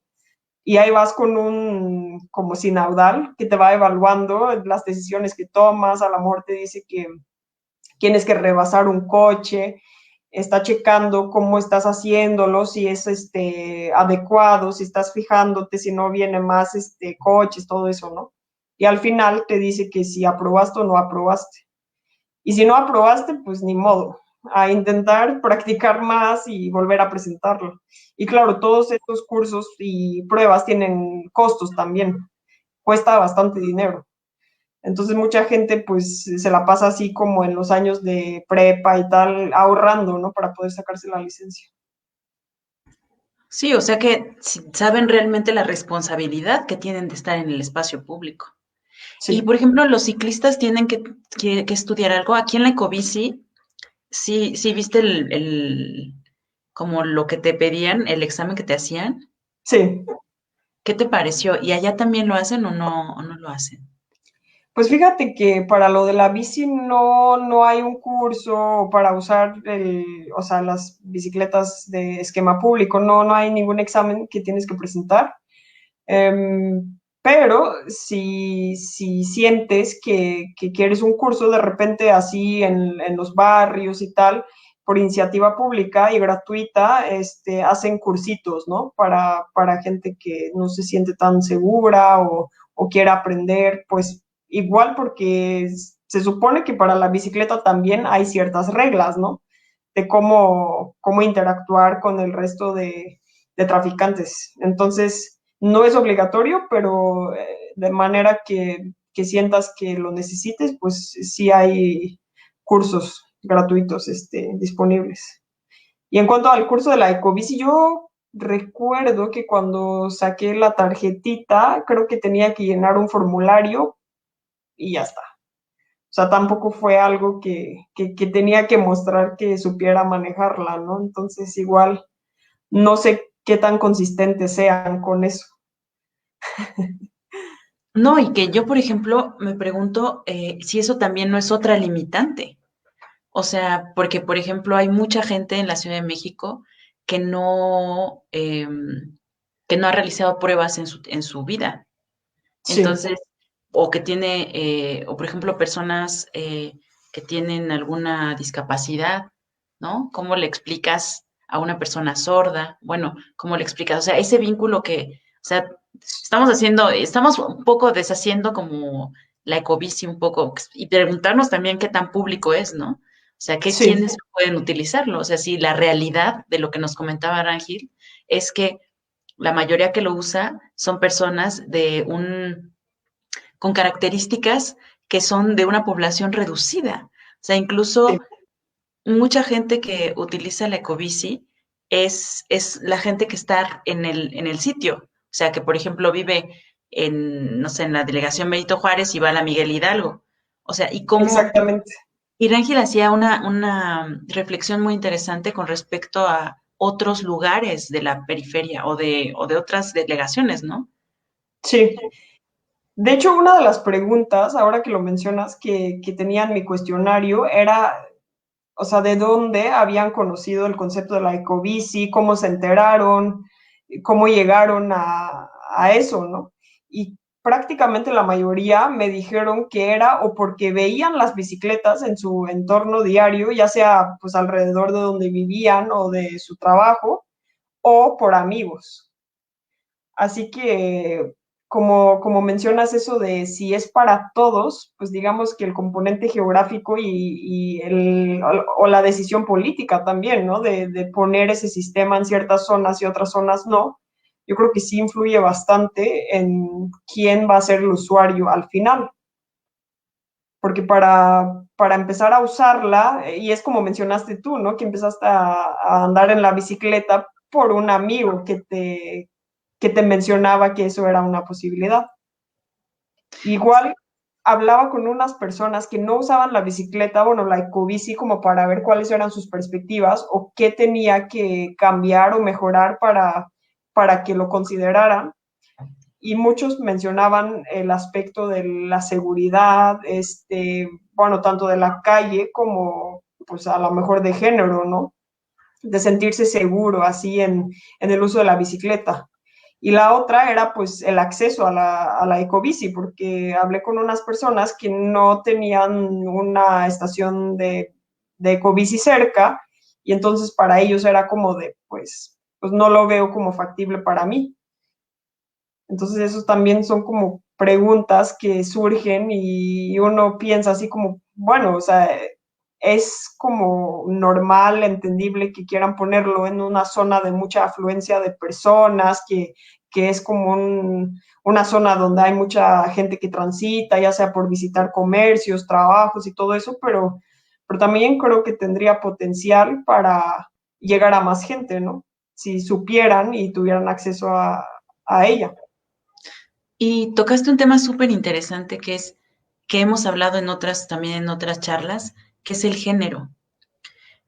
S2: Y ahí vas con un como sinaudal que te va evaluando las decisiones que tomas, a lo mejor te dice que tienes que rebasar un coche, está checando cómo estás haciéndolo, si es adecuado, si estás fijándote, si no viene más coches, todo eso, ¿no? Y al final te dice que si aprobaste o no aprobaste. Y si no aprobaste, pues ni modo. a intentar practicar más y volver a presentarlo. Y claro, todos estos cursos y pruebas tienen costos también, cuesta bastante dinero. Entonces mucha gente pues se la pasa así como en los años de prepa y tal, ahorrando, ¿no? Para poder sacarse la licencia.
S1: Sí, o sea que saben realmente la responsabilidad que tienen de estar en el espacio público. Y,
S2: Sí,
S1: por ejemplo, los ciclistas tienen que estudiar algo. Aquí en la Ecobici, sí viste como lo que te pedían, el examen que te hacían.
S2: sí.
S1: ¿Qué te pareció? ¿Y allá también lo hacen o no lo hacen?
S2: Pues fíjate que para lo de la bici no hay un curso para usar o sea, las bicicletas de esquema público, no hay ningún examen que tienes que presentar. Pero si sientes que quieres un curso de repente así en los barrios y tal, por iniciativa pública y gratuita, hacen cursitos, ¿no? Para gente que no se siente tan segura o quiera aprender, pues igual porque se supone que para la bicicleta también hay ciertas reglas, ¿no? De cómo interactuar con el resto de traficantes. Entonces, no es obligatorio, pero de manera que sientas que lo necesites, pues sí hay cursos gratuitos disponibles. Y en cuanto al curso de la Ecobici, yo recuerdo que cuando saqué la tarjetita, creo que tenía que llenar un formulario y ya está. O sea, tampoco fue algo que tenía que mostrar que supiera manejarla, ¿no? Entonces, igual, no sé qué tan consistentes sean con eso.
S1: No, y que yo, por ejemplo, me pregunto si eso también no es otra limitante. O sea, porque, por ejemplo, hay mucha gente en la Ciudad de México que que no ha realizado pruebas en su vida.
S2: Sí,
S1: Entonces, o que tiene, o por ejemplo, personas que tienen alguna discapacidad, ¿no? ¿Cómo le explicas a una persona sorda? Bueno, ¿cómo le explicas? O sea, ese vínculo o sea, estamos un poco deshaciendo como la ecobici un poco y preguntarnos también qué tan público es, ¿no? O sea,
S2: sí,
S1: quiénes pueden utilizarlo. O sea, si la realidad de lo que nos comentaba Ángel es que la mayoría que lo usa son personas con características que son de una población reducida. O sea,
S2: sí,
S1: incluso mucha gente que utiliza la ecobici es la gente que está en el sitio. O sea, que por ejemplo vive no sé, en la delegación Benito Juárez y va a la Miguel Hidalgo. O sea, y cómo
S2: exactamente.
S1: y Rangel hacía una reflexión muy interesante con respecto a otros lugares de la periferia o de otras delegaciones, ¿no?
S2: Sí. De hecho, una de las preguntas, ahora que lo mencionas, que tenía en mi cuestionario era, o sea, de dónde habían conocido el concepto de la ecobici, cómo se enteraron, cómo llegaron a eso, ¿no? Y prácticamente la mayoría me dijeron que era o porque veían las bicicletas en su entorno diario, ya sea pues alrededor de donde vivían o de su trabajo, o por amigos. Así que, como mencionas eso de si es para todos, pues digamos que el componente geográfico o la decisión política también, ¿no? De poner ese sistema en ciertas zonas y otras zonas no, yo creo que sí influye bastante en quién va a ser el usuario al final. Porque para empezar a usarla, y es como mencionaste tú, ¿no? Que empezaste a andar en la bicicleta por un amigo que te mencionaba que eso era una posibilidad. Igual hablaba con unas personas que no usaban la bicicleta, bueno, la ecobici, como para ver cuáles eran sus perspectivas o qué tenía que cambiar o mejorar para que lo consideraran. Y muchos mencionaban el aspecto de la seguridad, bueno, tanto de la calle como, pues a lo mejor de género, ¿no? De sentirse seguro así en el uso de la bicicleta. Y la otra era pues el acceso a la ecobici, porque hablé con unas personas que no tenían una estación de ecobici cerca y entonces para ellos era como de pues no lo veo como factible para mí. Entonces esos también son como preguntas que surgen y uno piensa así como, bueno, o sea, es como normal, entendible que quieran ponerlo en una zona de mucha afluencia de personas, que es como una zona donde hay mucha gente que transita, ya sea por visitar comercios, trabajos y todo eso, pero también creo que tendría potencial para llegar a más gente, ¿no? Si supieran y tuvieran acceso a ella.
S1: Y tocaste un tema súper interesante que es que hemos hablado en otras, también en otras charlas, que es el género.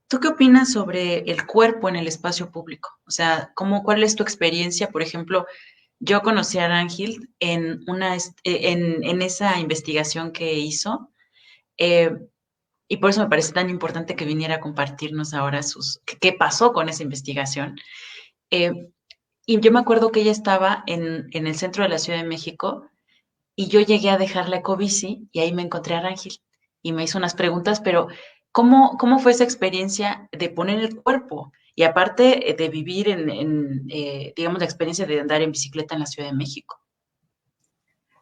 S1: ¿Tú qué opinas sobre el cuerpo en el espacio público? O sea, cuál es tu experiencia? Por ejemplo, yo conocí a Ángel en esa investigación que hizo, eh, y por eso me parece tan importante que viniera a compartirnos ahora qué pasó con esa investigación. Eh, y yo me acuerdo que ella estaba en el centro de la Ciudad de México y yo llegué a dejar la ecobici y ahí me encontré a Ángel y me hizo unas preguntas, pero ¿cómo fue esa experiencia de poner el cuerpo? Y aparte de vivir digamos, la experiencia de andar en bicicleta en la Ciudad de México.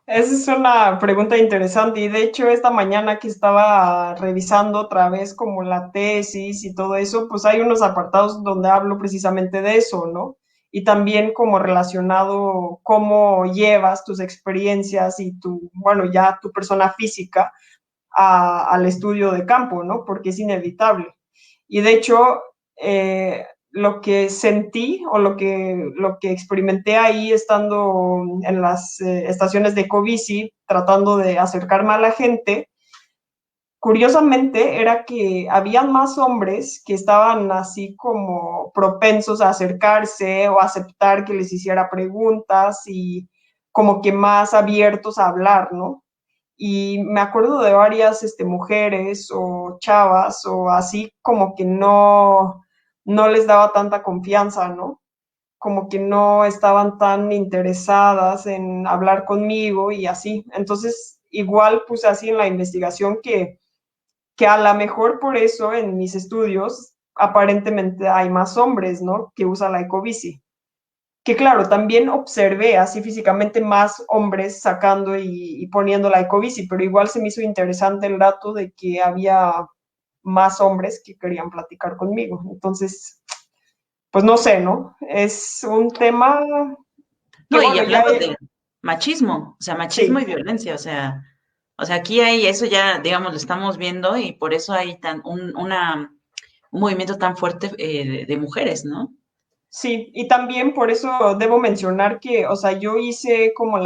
S2: Esa es una pregunta interesante y de hecho esta mañana que estaba revisando otra vez como la tesis y todo eso, pues hay unos apartados donde hablo precisamente de eso, ¿no? Y también como relacionado cómo llevas tus experiencias y bueno, ya tu persona física al estudio de campo, ¿no? Porque es inevitable. Y de hecho, lo que sentí o lo que experimenté ahí estando en las estaciones de Ecobici, tratando de acercarme a la gente, curiosamente era que había más hombres que estaban así como propensos a acercarse o a aceptar que les hiciera preguntas y como que más abiertos a hablar, ¿no? Y me acuerdo de varias mujeres o chavas o así como que no les daba tanta confianza, ¿no? Como que no estaban tan interesadas en hablar conmigo y así. Entonces, igual puse así en la investigación que a lo mejor por eso en mis estudios aparentemente hay más hombres, ¿no? Que usan la ecobici. Que claro, también observé así físicamente más hombres sacando y poniendo la ecobici, pero igual se me hizo interesante el dato de que había más hombres que querían platicar conmigo. Entonces, pues no sé, ¿no? Es un tema que
S1: No, y
S2: bueno, ya
S1: hablando de machismo, o sea, machismo y
S2: sí,
S1: violencia, o sea, aquí hay, eso ya, digamos, lo estamos viendo y por eso hay un movimiento tan fuerte de mujeres, ¿no?
S2: sí, y también por eso debo mencionar que, o sea, yo hice como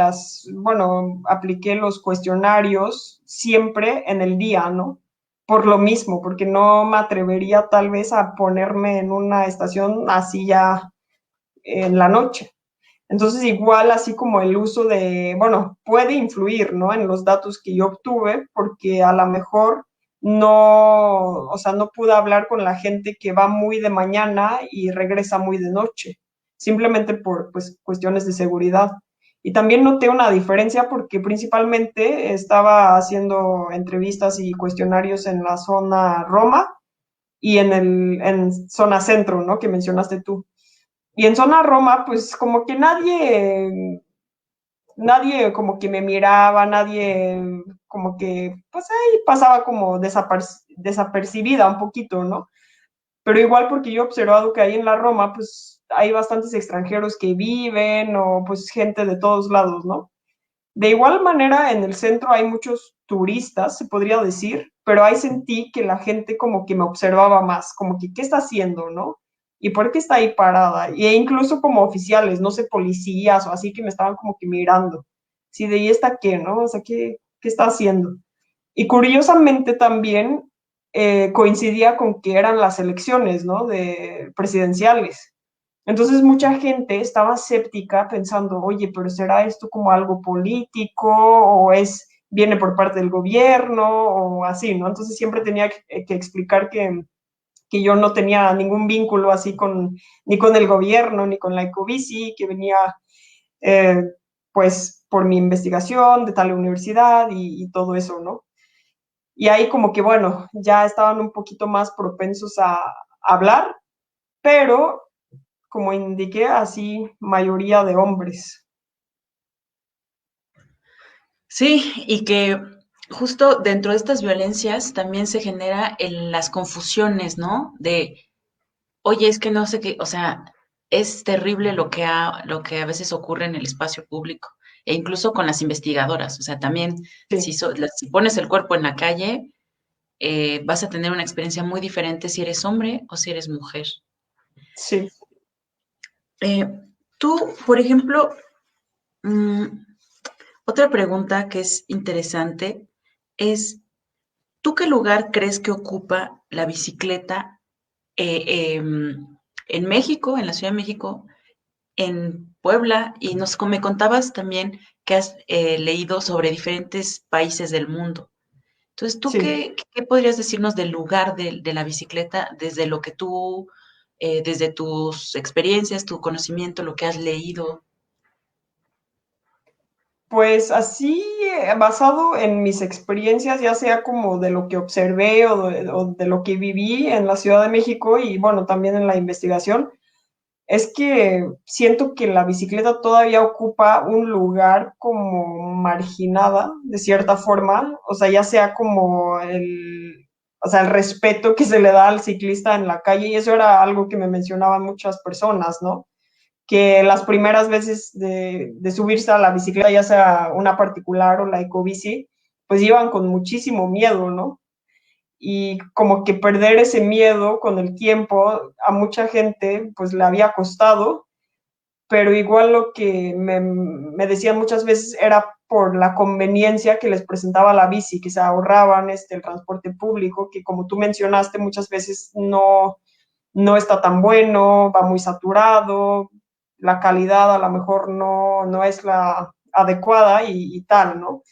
S2: bueno, apliqué los cuestionarios siempre en el día, ¿no? Por lo mismo, porque no me atrevería tal vez a ponerme en una estación así ya en la noche. Entonces, igual así como el uso bueno, puede influir, ¿no? En los datos que yo obtuve, porque a lo mejor no, o sea, no pude hablar con la gente que va muy de mañana y regresa muy de noche, simplemente por, pues, cuestiones de seguridad. Y también noté una diferencia porque principalmente estaba haciendo entrevistas y cuestionarios en la zona Roma y en zona centro, ¿no? Que mencionaste tú. Y en zona Roma, pues como que nadie como que me miraba, nadie como que, pues ahí pasaba como desapercibida un poquito, ¿no? Pero igual porque yo he observado que ahí en la Roma, pues hay bastantes extranjeros que viven o pues gente de todos lados, ¿no? De igual manera, en el centro hay muchos turistas, se podría decir, pero ahí sentí que la gente como que me observaba más, como que, ¿qué está haciendo, no? ¿Y por qué está ahí parada? E incluso como oficiales, no sé, policías o así que me estaban como que mirando. Sí, de ahí está qué, ¿no? O sea, ¿qué está haciendo? Y curiosamente también coincidía con que eran las elecciones, ¿no? De presidenciales. Entonces mucha gente estaba escéptica pensando, oye, pero ¿será esto como algo político o viene por parte del gobierno o así, ¿no? Entonces siempre tenía que explicar que yo no tenía ningún vínculo así ni con el gobierno, ni con la Ecobici, que venía eh, pues por mi investigación de tal universidad y todo eso, ¿no? Y ahí como que, bueno, ya estaban un poquito más propensos a hablar, pero como indiqué, así mayoría de hombres.
S1: Sí, y que justo dentro de estas violencias también se genera las confusiones, ¿no? De, oye, es que no sé qué, o sea, es terrible lo que a veces ocurre en el espacio público e incluso con las investigadoras. O sea, también
S2: Sí,
S1: si pones el cuerpo en la calle, vas a tener una experiencia muy diferente si eres hombre o si eres mujer.
S2: sí.
S1: Eh, tú, por ejemplo, mm, otra pregunta que es interesante es, ¿tú qué lugar crees que ocupa la bicicleta en México, en la Ciudad de México, en Puebla? Y me contabas también que has leído sobre diferentes países del mundo. Entonces, ¿tú
S2: Sí,
S1: qué podrías decirnos del lugar de la bicicleta desde lo que tú, desde tus experiencias, tu conocimiento, lo que has leído?
S2: pues así, basado en mis experiencias, ya sea como de lo que observé o de lo que viví en la Ciudad de México y bueno, también en la investigación, es que siento que la bicicleta todavía ocupa un lugar como marginada, de cierta forma, o sea, ya sea como o sea, el respeto que se le da al ciclista en la calle, y eso era algo que me mencionaban muchas personas, ¿no? Que las primeras veces de subirse a la bicicleta, ya sea una particular o la ecobici, pues iban con muchísimo miedo, ¿no? Y como que perder ese miedo con el tiempo a mucha gente pues le había costado, pero igual lo que me decían muchas veces era por la conveniencia que les presentaba la bici, que se ahorraban el transporte público, que como tú mencionaste muchas veces no está tan bueno, va muy saturado, la calidad a lo mejor no es la adecuada y tal, ¿no?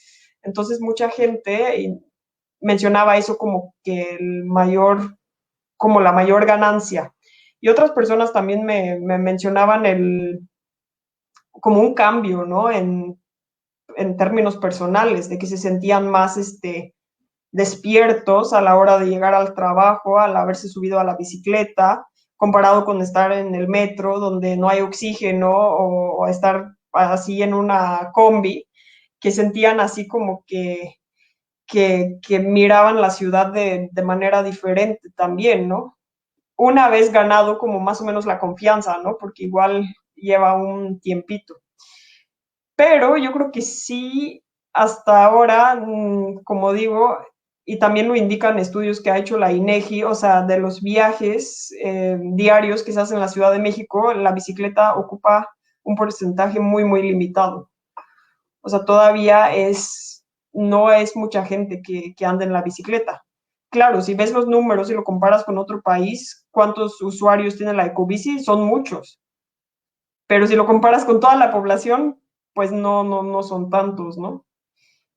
S2: Entonces mucha gente mencionaba eso como que como la mayor ganancia. Y otras personas también me mencionaban como un cambio, ¿no? En términos personales, de que se sentían más despiertos a la hora de llegar al trabajo, al haberse subido a la bicicleta, comparado con estar en el metro, donde no hay oxígeno, o estar así en una combi, que sentían así como que miraban la ciudad de manera diferente también, ¿no? Una vez ganado como más o menos la confianza, ¿no? Porque igual lleva un tiempito. Pero yo creo que sí, hasta ahora, como digo, y también lo indican estudios que ha hecho la INEGI, o sea, de los viajes diarios que se hacen en la Ciudad de México, la bicicleta ocupa un porcentaje muy, muy limitado. O sea, todavía no es mucha gente que anda en la bicicleta. Claro, si ves los números y lo comparas con otro país, ¿cuántos usuarios tiene la ecobici? Son muchos. Pero si lo comparas con toda la población, pues no son tantos, ¿no?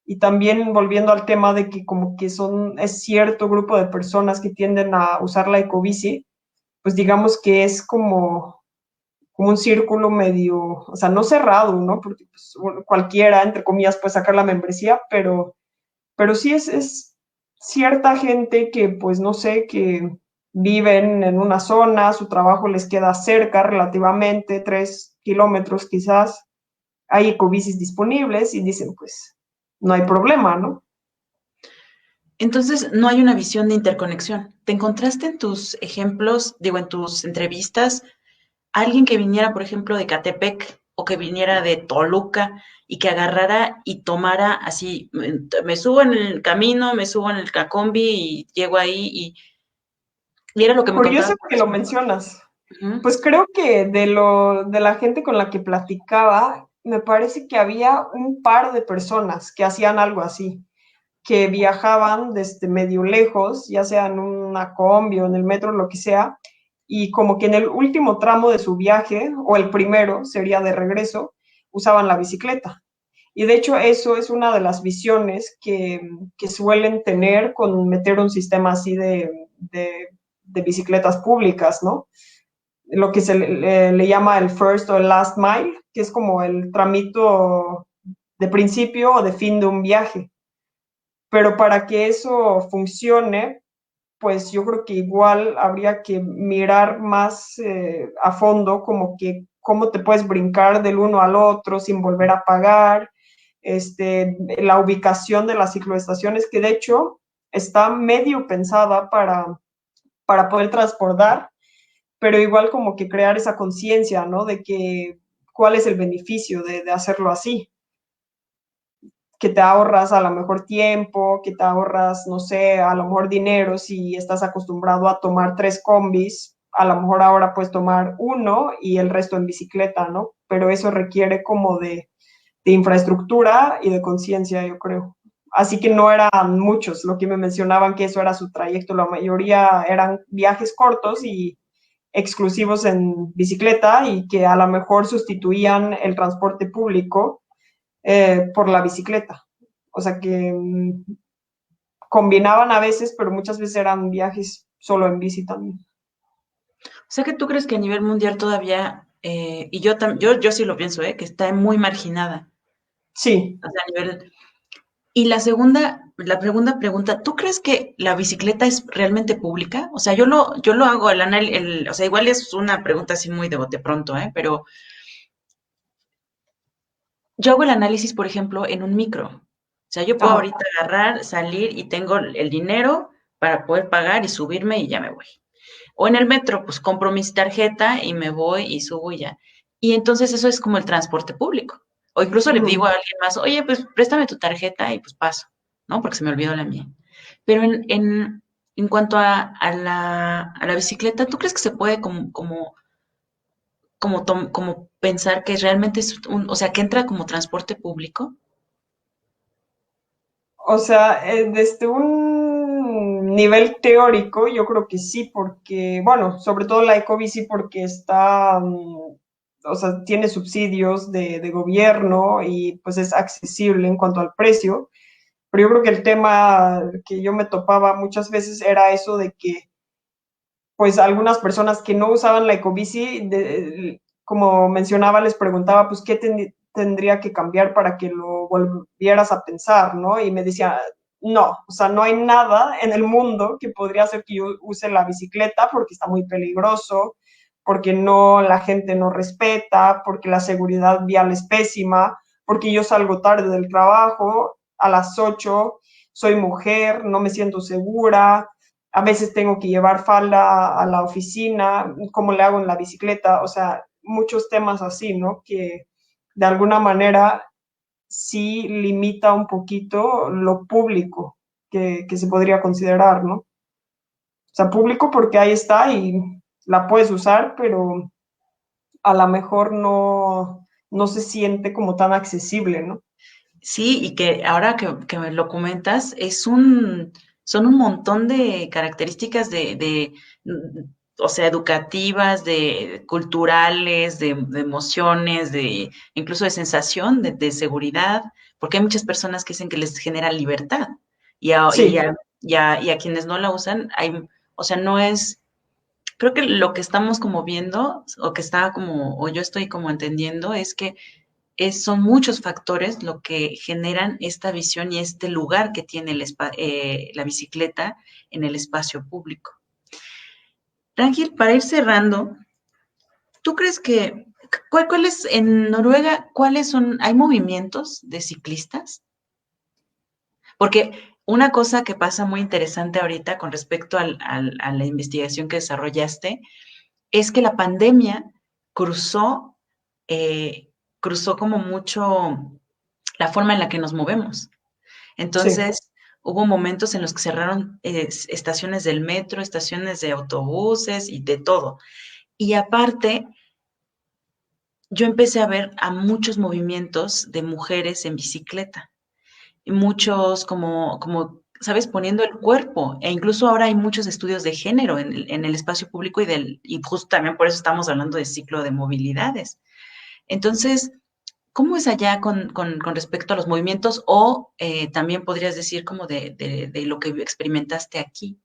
S2: Y también volviendo al tema de que como que es cierto grupo de personas que tienden a usar la ecobici, pues digamos que es como un círculo medio, o sea, no cerrado, ¿no? Porque pues, cualquiera, entre comillas, puede sacar la membresía, pero sí es cierta gente que, pues no sé, que viven en una zona, su trabajo les queda cerca relativamente, 3 kilómetros quizás, hay ecobicis disponibles y dicen, pues, no hay problema, ¿no?
S1: Entonces, no hay una visión de interconexión. ¿Te encontraste en tus ejemplos, digo, en tus entrevistas, alguien que viniera, por ejemplo, de Catepec o que viniera de Toluca y que agarrara y tomara así, me subo en el camino, me subo en el cacombi y llego ahí y era lo que me
S2: Curioso
S1: contaba, por
S2: que lo
S1: ejemplo.
S2: mencionas.
S1: Ujú.
S2: Pues creo que de la gente con la que platicaba, me parece que había un par de personas que hacían algo así, que viajaban desde medio lejos, ya sea en una combi o en el metro, lo que sea, y como que en el último tramo de su viaje, o el primero, sería de regreso, usaban la bicicleta. Y de hecho eso es una de las visiones que suelen tener con meter un sistema así de bicicletas públicas, ¿no? Lo que se le llama el first o el last mile, que es como el tramito de principio o de fin de un viaje. Pero para que eso funcione, pues yo creo que igual habría que mirar más a fondo como que cómo te puedes brincar del uno al otro sin volver a pagar, la ubicación de las cicloestaciones, que de hecho está medio pensada para poder transportar, pero igual como que crear esa conciencia, ¿no? De que cuál es el beneficio de hacerlo así, que te ahorras a lo mejor tiempo, que te ahorras, no sé, a lo mejor dinero si estás acostumbrado a tomar 3 combis, a lo mejor ahora puedes tomar uno y el resto en bicicleta, ¿no? Pero eso requiere como de infraestructura y de conciencia, yo creo. Así que no eran muchos lo que me mencionaban que eso era su trayecto, la mayoría eran viajes cortos y exclusivos en bicicleta y que a lo mejor sustituían el transporte público por la bicicleta. O sea que combinaban a veces, pero muchas veces eran viajes solo en bici también.
S1: O sea que tú crees que a nivel mundial todavía, y yo sí lo pienso, que está muy marginada.
S2: Sí.
S1: O sea, a nivel. Y la segunda pregunta, ¿tú crees que la bicicleta es realmente pública? O sea, yo lo hago o sea, igual es una pregunta así muy de bote pronto, pero yo hago el análisis, por ejemplo, en un micro. O sea, yo puedo
S2: Ajá.
S1: ahorita agarrar, salir y tengo el dinero para poder pagar y subirme y ya me voy. O en el metro, pues compro mi tarjeta y me voy y subo y ya. Y entonces eso es como el transporte público. O incluso le digo a
S2: Uh-huh.
S1: alguien más, oye, pues préstame tu tarjeta y pues paso, ¿no? Porque se me olvidó la mía. Pero en cuanto a la bicicleta, ¿tú crees que se puede como pensar que realmente o sea, que entra como transporte público?
S2: O sea, desde un nivel teórico, yo creo que sí, porque, bueno, sobre todo la ecobici porque está, o sea, tiene subsidios de gobierno y pues es accesible en cuanto al precio. Pero yo creo que el tema que yo me topaba muchas veces era eso de que, pues, algunas personas que no usaban la ecobici, como mencionaba, les preguntaba, pues, ¿qué tendría que cambiar para que lo volvieras a pensar, ¿no? Y me decía, no, o sea, no hay nada en el mundo que podría hacer que yo use la bicicleta porque está muy peligroso, porque no, la gente no respeta, porque la seguridad vial es pésima, porque yo salgo tarde del trabajo a las 8, soy mujer, no me siento segura, a veces tengo que llevar falda a la oficina, cómo le hago en la bicicleta, o sea, muchos temas así, ¿no? Que de alguna manera sí limita un poquito lo público que se podría considerar, ¿no? O sea, público porque ahí está y la puedes usar, pero a lo mejor no se siente como tan accesible, ¿no?
S1: Sí, y que ahora que me lo comentas, son un montón de características o sea, educativas, de culturales, de emociones, incluso de sensación, de seguridad, porque hay muchas personas que dicen que les genera libertad y
S2: Sí,
S1: y a quienes no la usan, o sea, no es, creo que lo que estamos como viendo, o yo estoy como entendiendo, es que son muchos factores lo que generan esta visión y este lugar que tiene la bicicleta en el espacio público. Rangel, para ir cerrando, ¿tú crees que, en Noruega, hay movimientos de ciclistas? Porque una cosa que pasa muy interesante ahorita con respecto a la investigación que desarrollaste es que la pandemia cruzó, cruzó como mucho la forma en la que nos movemos.
S2: sí.
S1: Entonces, hubo momentos en los que cerraron estaciones del metro, estaciones de autobuses y de todo. Y aparte, yo empecé a ver a muchos movimientos de mujeres en bicicleta, y muchos ¿sabes? Poniendo el cuerpo. E incluso ahora hay muchos estudios de género en el espacio público y justo también por eso estamos hablando de ciclo de movilidades. Entonces, ¿cómo es allá con respecto a los movimientos? O también podrías decir como de lo que experimentaste aquí.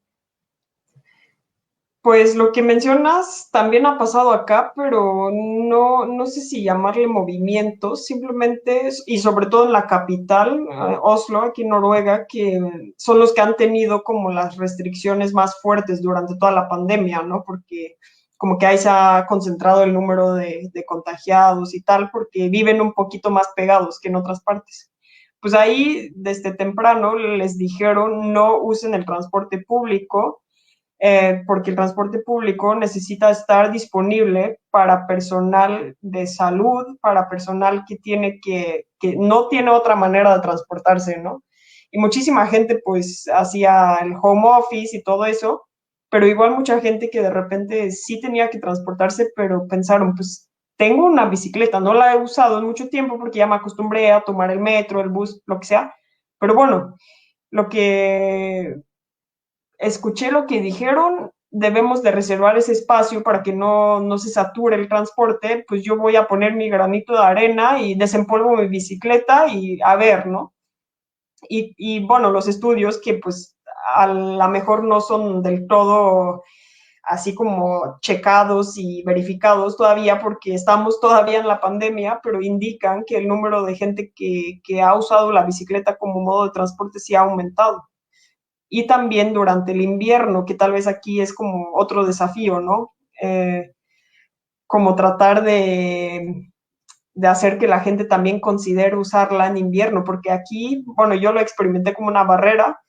S2: Pues lo que mencionas también ha pasado acá, pero no sé si llamarle movimiento, simplemente, y sobre todo en la capital, Oslo, aquí en Noruega, que son los que han tenido como las restricciones más fuertes durante toda la pandemia, ¿no? Porque como que ahí se ha concentrado el número de contagiados y tal, porque viven un poquito más pegados que en otras partes. pues ahí desde temprano les dijeron no usen el transporte público, porque el transporte público necesita estar disponible para personal de salud, para personal que no tiene otra manera de transportarse, ¿no? Y muchísima gente pues hacía el home office y todo eso, pero igual mucha gente que de repente sí tenía que transportarse, pero pensaron, pues tengo una bicicleta, no la he usado en mucho tiempo porque ya me acostumbré a tomar el metro, el bus, lo que sea, pero bueno, lo que escuché lo que dijeron, debemos de reservar ese espacio para que no se sature el transporte, pues yo voy a poner mi granito de arena y desempolvo mi bicicleta y a ver, ¿no? Bueno, los estudios que pues a lo mejor no son del todo así como checados y verificados todavía porque estamos todavía en la pandemia, pero indican que el número de gente que ha usado la bicicleta como modo de transporte sí ha aumentado. Y también durante el invierno, que tal vez aquí es como otro desafío, ¿no? Como tratar de hacer que la gente también considere usarla en invierno, porque aquí, bueno, yo lo experimenté como una barrera.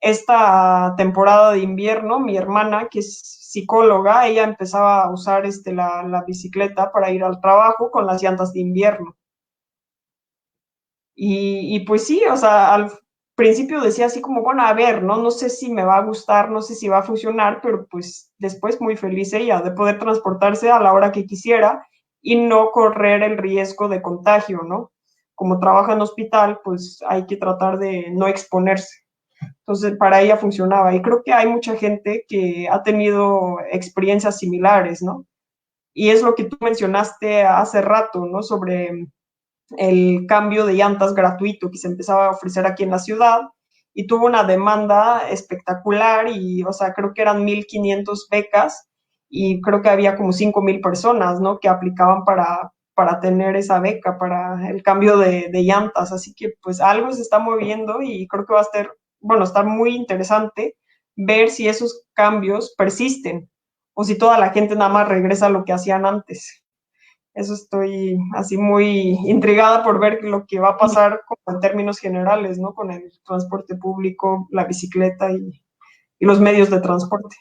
S2: Esta temporada de invierno, mi hermana, que es psicóloga, ella empezaba a usar la bicicleta para ir al trabajo con las llantas de invierno. Pues sí, o sea, al principio decía así como, bueno, a ver, ¿no? No sé si me va a gustar, no sé si va a funcionar, pero pues después muy feliz ella de poder transportarse a la hora que quisiera y no correr el riesgo de contagio, ¿no? Como trabaja en hospital, pues hay que tratar de no exponerse. Entonces, para ella funcionaba. Y creo que hay mucha gente que ha tenido experiencias similares, ¿no? Y es lo que tú mencionaste hace rato, ¿no? Sobre el cambio de llantas gratuito que se empezaba a ofrecer aquí en la ciudad y tuvo una demanda espectacular y, o sea, creo que eran 1,500 becas y creo que había como 5,000 personas, ¿no? Que aplicaban para tener esa beca, para el cambio de llantas. Así que pues algo se está moviendo y creo que va a estar, bueno, está muy interesante ver si esos cambios persisten o si toda la gente nada más regresa a lo que hacían antes. Eso estoy así muy intrigada por ver lo que va a pasar como en términos generales, ¿no? Con el transporte público, la bicicleta y los medios de transporte.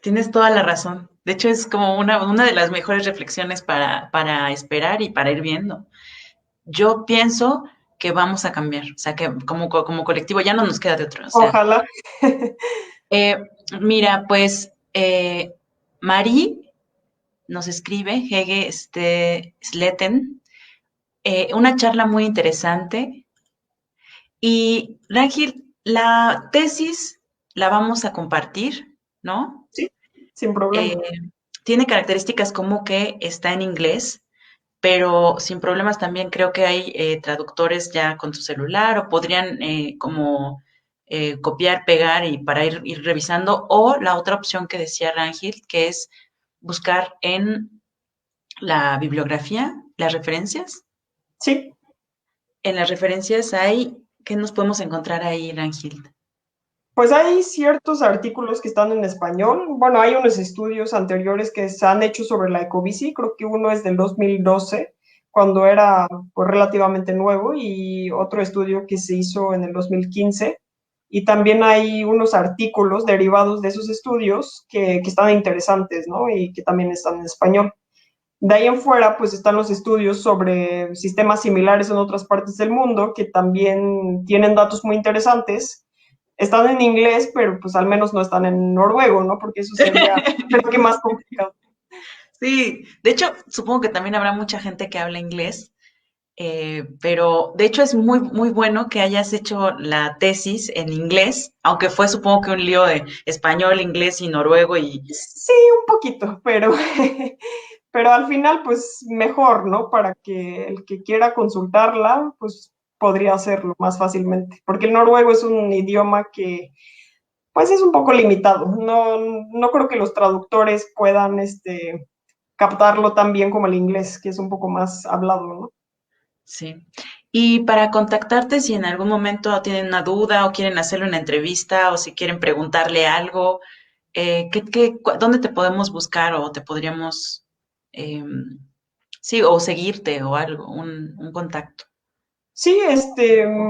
S1: Tienes toda la razón. De hecho, es como una de las mejores reflexiones para esperar y para ir viendo. Yo pienso que vamos a cambiar, o sea, que como colectivo ya no nos queda de otro. O sea,
S2: Ojalá.
S1: eh, mira, pues Mari nos escribe, Hege Sleten, una charla muy interesante. Y Rangel, la tesis la vamos a compartir, ¿no?
S2: Sí, sin
S1: Eh,
S2: problema.
S1: tiene características como que está en inglés, pero sin problemas también creo que hay traductores ya con tu celular o podrían como copiar, pegar y para ir revisando. O la otra opción que decía Rangel, que es buscar en la bibliografía las referencias.
S2: Sí,
S1: En las referencias hay, ¿qué nos podemos encontrar ahí, Rangel?
S2: pues hay ciertos artículos que están en español. Bueno, hay unos estudios anteriores que se han hecho sobre la ecobici. Creo que uno es del 2012, cuando era pues, relativamente nuevo, y otro estudio que se hizo en el 2015. Y también hay unos artículos derivados de esos estudios que están interesantes, ¿no? Y que también están en español. De ahí en fuera, pues están los estudios sobre sistemas similares en otras partes del mundo que también tienen datos muy interesantes. Están en inglés, pero pues al menos no están en noruego, ¿no? Porque eso sería, creo que más complicado.
S1: Sí, de hecho, supongo que también habrá mucha gente que habla inglés, pero de hecho es muy bueno que hayas hecho la tesis en inglés, aunque fue supongo que un lío de español, inglés y noruego y
S2: Sí, un poquito, pero, pero al final, pues mejor, ¿no? Para que el que quiera consultarla, pues podría hacerlo más fácilmente, porque el noruego es un idioma que pues es un poco limitado. No creo que los traductores puedan captarlo tan bien como el inglés, que es un poco más hablado, ¿no?
S1: sí. Y para contactarte, si en algún momento tienen una duda o quieren hacerle una entrevista o si quieren preguntarle algo, ¿dónde te podemos buscar o te podríamos, sí, o seguirte o algo, un contacto?
S2: Sí,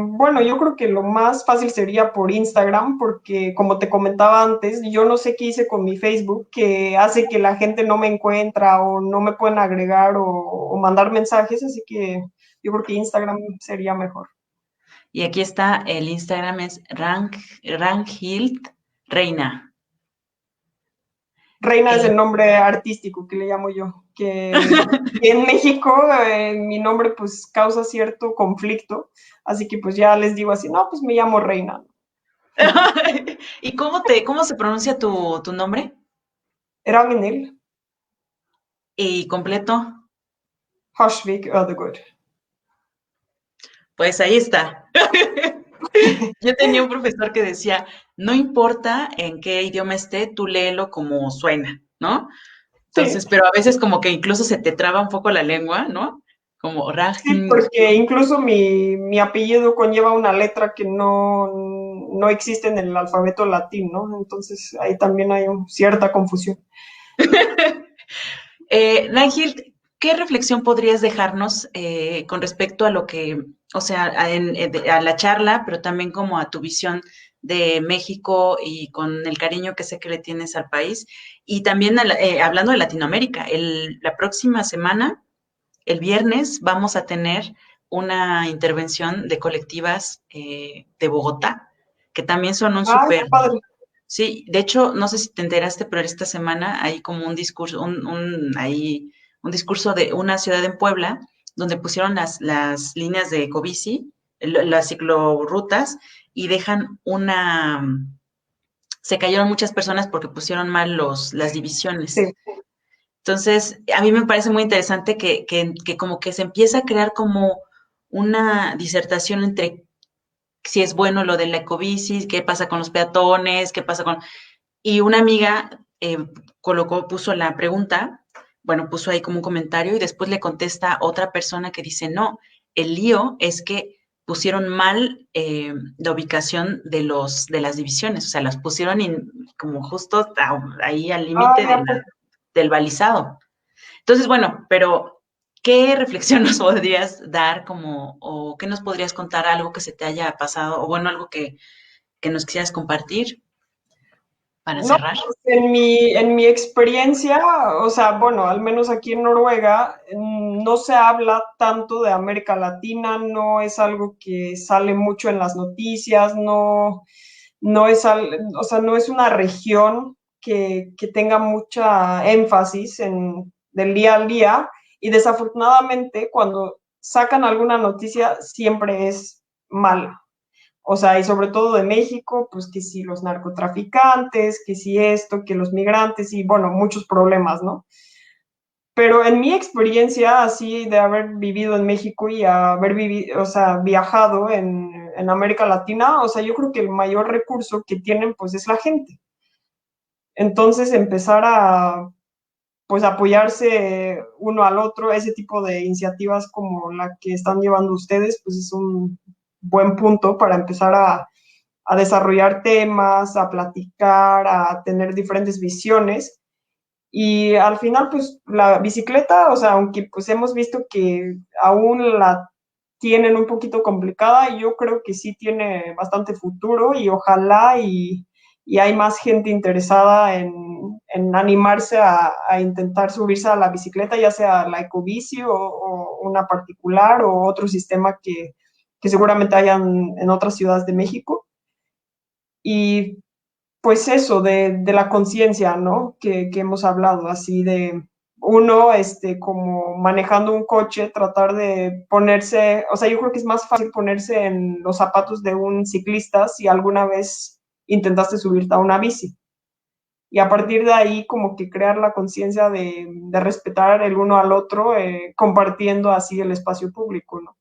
S2: bueno, yo creo que lo más fácil sería por Instagram, porque como te comentaba antes, yo no sé qué hice con mi Facebook, que hace que la gente no me encuentra o no me pueden agregar o mandar mensajes, así que yo creo que Instagram sería mejor.
S1: Y aquí está, el Instagram es Ranghild Reina.
S2: Reina es
S1: Eh,
S2: el nombre artístico que le llamo yo, que en México mi nombre pues causa cierto conflicto, así que pues ya les digo así, no, pues me llamo Reina.
S1: ¿Y cómo se pronuncia tu nombre?
S2: Era Minil,
S1: Y completo,
S2: Hashvik Ödegård.
S1: pues ahí está. Yo tenía un profesor que decía, no importa en qué idioma esté, tú léelo como suena, ¿no?
S2: Sí,
S1: Entonces, pero a veces como que incluso se te traba un poco la lengua, ¿no? Como
S2: sí,
S1: Rajin.
S2: porque incluso mi apellido conlleva una letra que no existe en el alfabeto latín, ¿no? Entonces ahí también hay cierta confusión.
S1: Rangel, ¿qué reflexión podrías dejarnos con respecto a lo que, o sea, a la charla, pero también como a tu visión de México y con el cariño que sé que le tienes al país? Y también hablando de Latinoamérica, la próxima semana, el viernes, vamos a tener una intervención de colectivas de Bogotá, que también son un
S2: Ay, qué
S1: súper.
S2: padre.
S1: Sí, de hecho, no sé si te enteraste, pero esta semana hay como un discurso, hay un discurso de una ciudad en Puebla, donde pusieron las líneas de Ecobici, las ciclorrutas, y dejan se cayeron muchas personas porque pusieron mal las divisiones.
S2: Sí.
S1: Entonces, a mí me parece muy interesante que como que se empieza a crear como una disertación entre si es bueno lo de la ecobici, qué pasa con los peatones, qué pasa con. Y una amiga puso la pregunta, bueno, puso ahí como un comentario y después le contesta otra persona que dice, no, el lío es que pusieron mal la ubicación de las divisiones, o sea, las pusieron como justo ahí al límite
S2: Ay, ¿a poco?
S1: del balizado. Entonces, bueno, pero ¿qué reflexión nos podrías dar como, o qué nos podrías contar algo que se te haya pasado, o bueno, algo que nos quisieras compartir para
S2: No,
S1: cerrar?
S2: pues, en mi experiencia, o sea, bueno, al menos aquí en Noruega, no se habla tanto de América Latina, no es algo que sale mucho en las noticias, no es, o sea, no es una región que tenga mucha énfasis del día al día y desafortunadamente cuando sacan alguna noticia siempre es mala. O sea, y sobre todo de México, pues que si los narcotraficantes, que si esto, que los migrantes y bueno, muchos problemas, ¿no? Pero en mi experiencia, así de haber vivido en México y haber vivido, o sea, viajado en América Latina, o sea, yo creo que el mayor recurso que tienen, pues, es la gente. Entonces, empezar a, pues, apoyarse uno al otro, ese tipo de iniciativas como la que están llevando ustedes, pues, es un buen punto para empezar a desarrollar temas, a platicar, a tener diferentes visiones. Y al final, pues la bicicleta, o sea, aunque pues hemos visto que aún la tienen un poquito complicada, yo creo que sí tiene bastante futuro y ojalá y hay más gente interesada en animarse a intentar subirse a la bicicleta, ya sea la ecobici o una particular o otro sistema que seguramente hayan en otras ciudades de México. Y pues eso, de la conciencia, ¿no? Que hemos hablado, así de uno, como manejando un coche, tratar de ponerse, o sea, yo creo que es más fácil ponerse en los zapatos de un ciclista si alguna vez intentaste subirte a una bici. Y a partir de ahí, como que crear la conciencia de respetar el uno al otro, compartiendo así el espacio público, ¿no?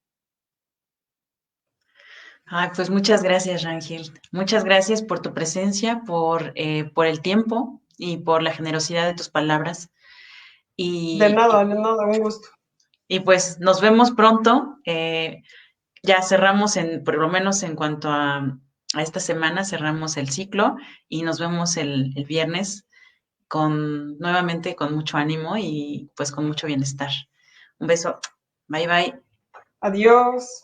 S1: Ay, pues muchas gracias, Rangel. Muchas gracias por tu presencia, por el tiempo y por la generosidad de tus palabras. Y,
S2: De nada, un gusto.
S1: y pues nos vemos pronto. Ya cerramos por lo menos en cuanto a esta semana, cerramos el ciclo y nos vemos el viernes nuevamente con mucho ánimo y pues con mucho bienestar. Un beso. Bye bye.
S2: Adiós.